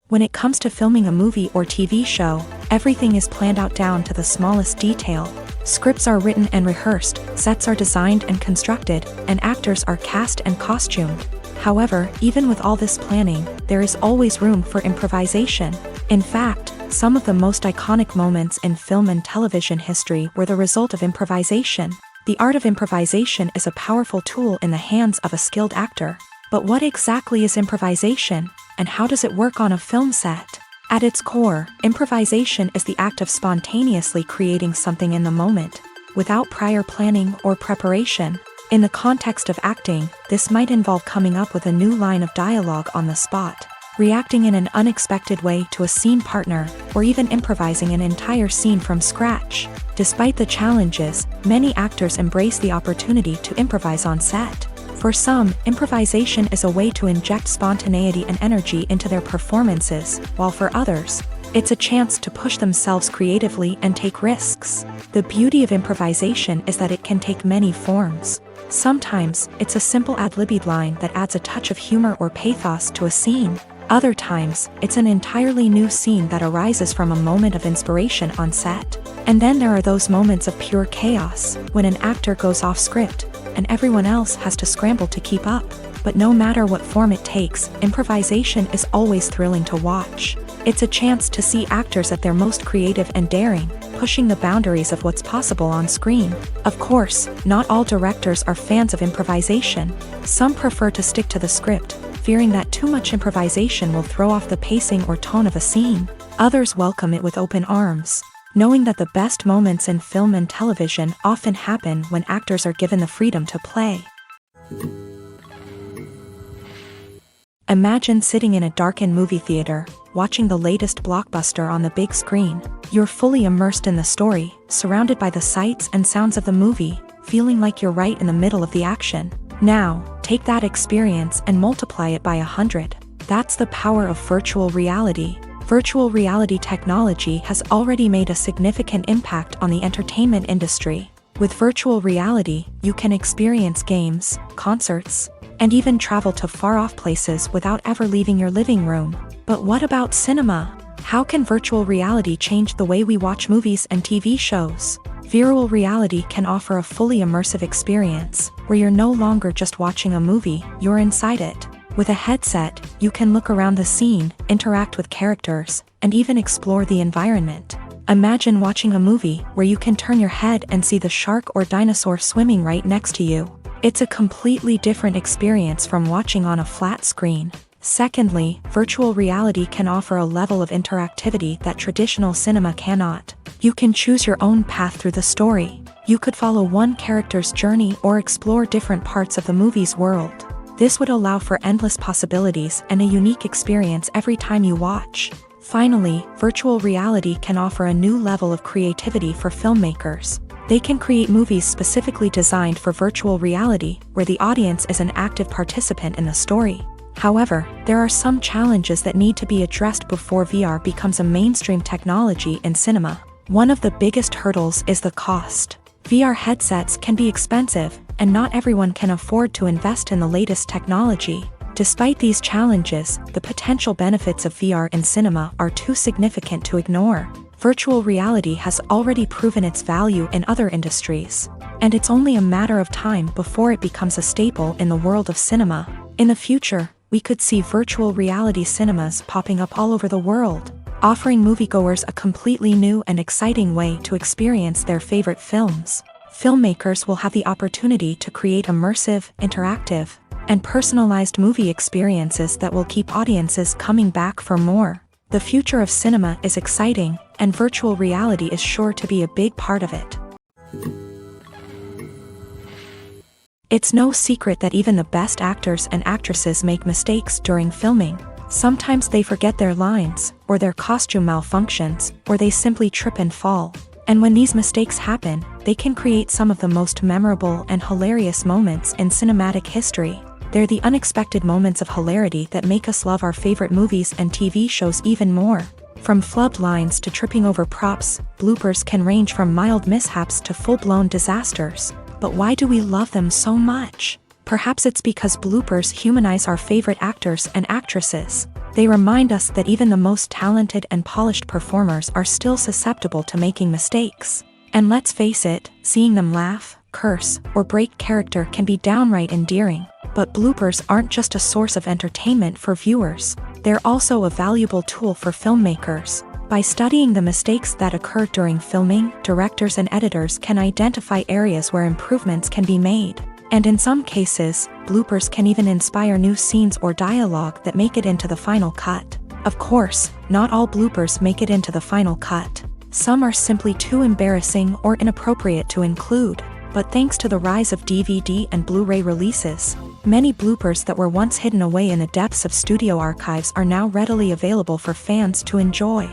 When it comes to filming a movie or TV show, everything is planned out down to the smallest detail. Scripts are written and rehearsed, sets are designed and constructed, and actors are cast and costumed. However, even with all this planning, there is always room for improvisation. In fact, some of the most iconic moments in film and television history were the result of improvisation. The art of improvisation is a powerful tool in the hands of a skilled actor. But what exactly is improvisation, and how does it work on a film set? At its core, improvisation is the act of spontaneously creating something in the moment, without prior planning or preparation. In the context of acting, this might involve coming up with a new line of dialogue on the spot, reacting in an unexpected way to a scene partner, or even improvising an entire scene from scratch. Despite the challenges, many actors embrace the opportunity to improvise on set. For some, improvisation is a way to inject spontaneity and energy into their performances, while for others, it's a chance to push themselves creatively and take risks. The beauty of improvisation is that it can take many forms. Sometimes, it's a simple ad-libbed line that adds a touch of humor or pathos to a scene. Other times, it's an entirely new scene that arises from a moment of inspiration on set. And then there are those moments of pure chaos, when an actor goes off script, and everyone else has to scramble to keep up. But no matter what form it takes, improvisation is always thrilling to watch. It's a chance to see actors at their most creative and daring, pushing the boundaries of what's possible on screen. Of course, not all directors are fans of improvisation. Some prefer to stick to the script, fearing that too much improvisation will throw off the pacing or tone of a scene. Others welcome it with open arms, knowing that the best moments in film and television often happen when actors are given the freedom to play. Imagine sitting in a darkened movie theater, watching the latest blockbuster on the big screen. You're fully immersed in the story, surrounded by the sights and sounds of the movie, feeling like you're right in the middle of the action. Now, take that experience and multiply it by 100. That's the power of virtual reality. Virtual reality technology has already made a significant impact on the entertainment industry. With virtual reality, you can experience games, concerts, and even travel to far-off places without ever leaving your living room. But what about cinema? How can virtual reality change the way we watch movies and TV shows? Virtual reality can offer a fully immersive experience, where you're no longer just watching a movie, you're inside it. With a headset, you can look around the scene, interact with characters, and even explore the environment. Imagine watching a movie where you can turn your head and see the shark or dinosaur swimming right next to you. It's a completely different experience from watching on a flat screen. Secondly, virtual reality can offer a level of interactivity that traditional cinema cannot. You can choose your own path through the story. You could follow one character's journey or explore different parts of the movie's world. This would allow for endless possibilities and a unique experience every time you watch. Finally, virtual reality can offer a new level of creativity for filmmakers. They can create movies specifically designed for virtual reality, where the audience is an active participant in the story. However, there are some challenges that need to be addressed before VR becomes a mainstream technology in cinema. One of the biggest hurdles is the cost. VR headsets can be expensive, and not everyone can afford to invest in the latest technology. Despite these challenges, the potential benefits of VR in cinema are too significant to ignore. Virtual reality has already proven its value in other industries, and it's only a matter of time before it becomes a staple in the world of cinema. In the future, we could see virtual reality cinemas popping up all over the world, offering moviegoers a completely new and exciting way to experience their favorite films. Filmmakers will have the opportunity to create immersive, interactive, and personalized movie experiences that will keep audiences coming back for more. The future of cinema is exciting, and virtual reality is sure to be a big part of it. It's no secret that even the best actors and actresses make mistakes during filming. Sometimes they forget their lines, or their costume malfunctions, or they simply trip and fall. And when these mistakes happen, they can create some of the most memorable and hilarious moments in cinematic history. They're the unexpected moments of hilarity that make us love our favorite movies and TV shows even more. From flubbed lines to tripping over props, bloopers can range from mild mishaps to full-blown disasters. But why do we love them so much? Perhaps it's because bloopers humanize our favorite actors and actresses. They remind us that even the most talented and polished performers are still susceptible to making mistakes. And let's face it, seeing them laugh, curse, or break character can be downright endearing. But bloopers aren't just a source of entertainment for viewers. They're also a valuable tool for filmmakers. By studying the mistakes that occur during filming, directors and editors can identify areas where improvements can be made. And in some cases, bloopers can even inspire new scenes or dialogue that make it into the final cut. Of course, not all bloopers make it into the final cut. Some are simply too embarrassing or inappropriate to include. But thanks to the rise of DVD and Blu-ray releases, many bloopers that were once hidden away in the depths of studio archives are now readily available for fans to enjoy.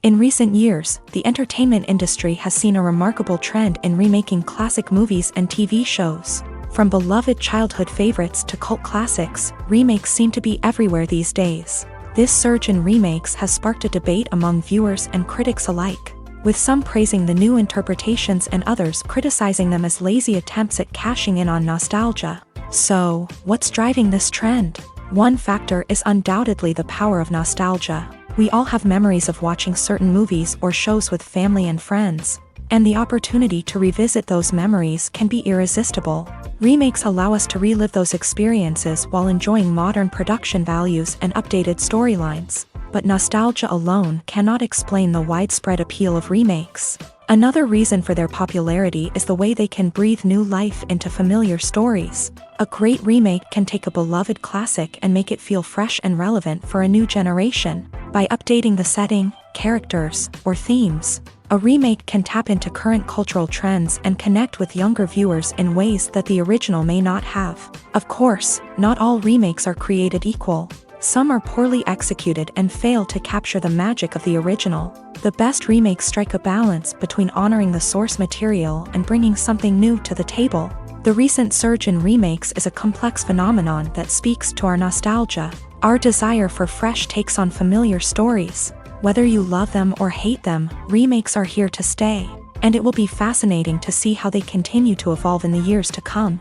In recent years, the entertainment industry has seen a remarkable trend in remaking classic movies and TV shows. From beloved childhood favorites to cult classics, remakes seem to be everywhere these days. This surge in remakes has sparked a debate among viewers and critics alike, with some praising the new interpretations and others criticizing them as lazy attempts at cashing in on nostalgia. So, what's driving this trend? One factor is undoubtedly the power of nostalgia. We all have memories of watching certain movies or shows with family and friends, and the opportunity to revisit those memories can be irresistible. Remakes allow us to relive those experiences while enjoying modern production values and updated storylines. But nostalgia alone cannot explain the widespread appeal of remakes. Another reason for their popularity is the way they can breathe new life into familiar stories. A great remake can take a beloved classic and make it feel fresh and relevant for a new generation. By updating the setting, characters, or themes, a remake can tap into current cultural trends and connect with younger viewers in ways that the original may not have. Of course, not all remakes are created equal. Some are poorly executed and fail to capture the magic of the original. The best remakes strike a balance between honoring the source material and bringing something new to the table. The recent surge in remakes is a complex phenomenon that speaks to our nostalgia, our desire for fresh takes on familiar stories. Whether you love them or hate them, remakes are here to stay, and it will be fascinating to see how they continue to evolve in the years to come.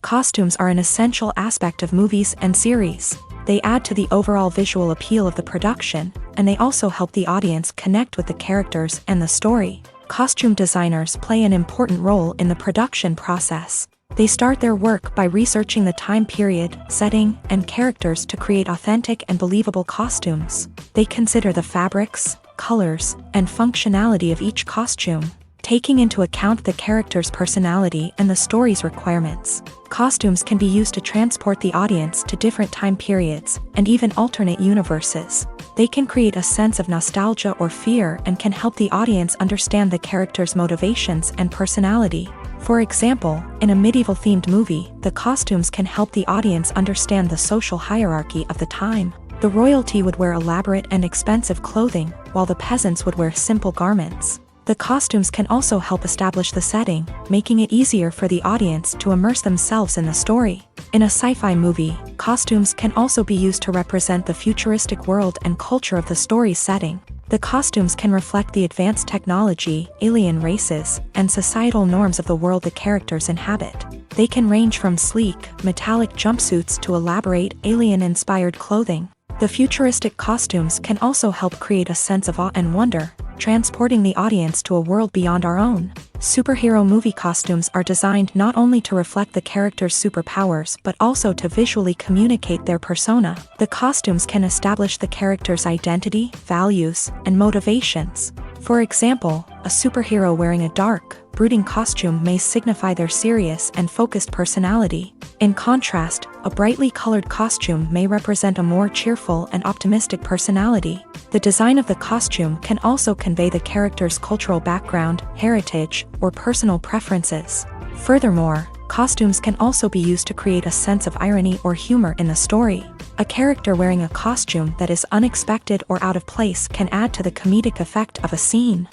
Costumes are an essential aspect of movies and series. They add to the overall visual appeal of the production, and they also help the audience connect with the characters and the story. Costume designers play an important role in the production process. They start their work by researching the time period, setting, and characters to create authentic and believable costumes. They consider the fabrics, colors, and functionality of each costume, taking into account the character's personality and the story's requirements. Costumes can be used to transport the audience to different time periods and even alternate universes. They can create a sense of nostalgia or fear and can help the audience understand the character's motivations and personality. For example, in a medieval-themed movie, the costumes can help the audience understand the social hierarchy of the time. The royalty would wear elaborate and expensive clothing, while the peasants would wear simple garments. The costumes can also help establish the setting, making it easier for the audience to immerse themselves in the story. In a sci-fi movie, costumes can also be used to represent the futuristic world and culture of the story's setting. The costumes can reflect the advanced technology, alien races, and societal norms of the world the characters inhabit. They can range from sleek, metallic jumpsuits to elaborate, alien-inspired clothing. The futuristic costumes can also help create a sense of awe and wonder, transporting the audience to a world beyond our own. Superhero movie costumes are designed not only to reflect the character's superpowers but also to visually communicate their persona. The costumes can establish the character's identity, values, and motivations. For example, a superhero wearing a dark, brooding costume may signify their serious and focused personality. In contrast, a brightly colored costume may represent a more cheerful and optimistic personality. The design of the costume can also convey the character's cultural background, heritage, or personal preferences. Furthermore, costumes can also be used to create a sense of irony or humor in the story. A character wearing a costume that is unexpected or out of place can add to the comedic effect of a scene.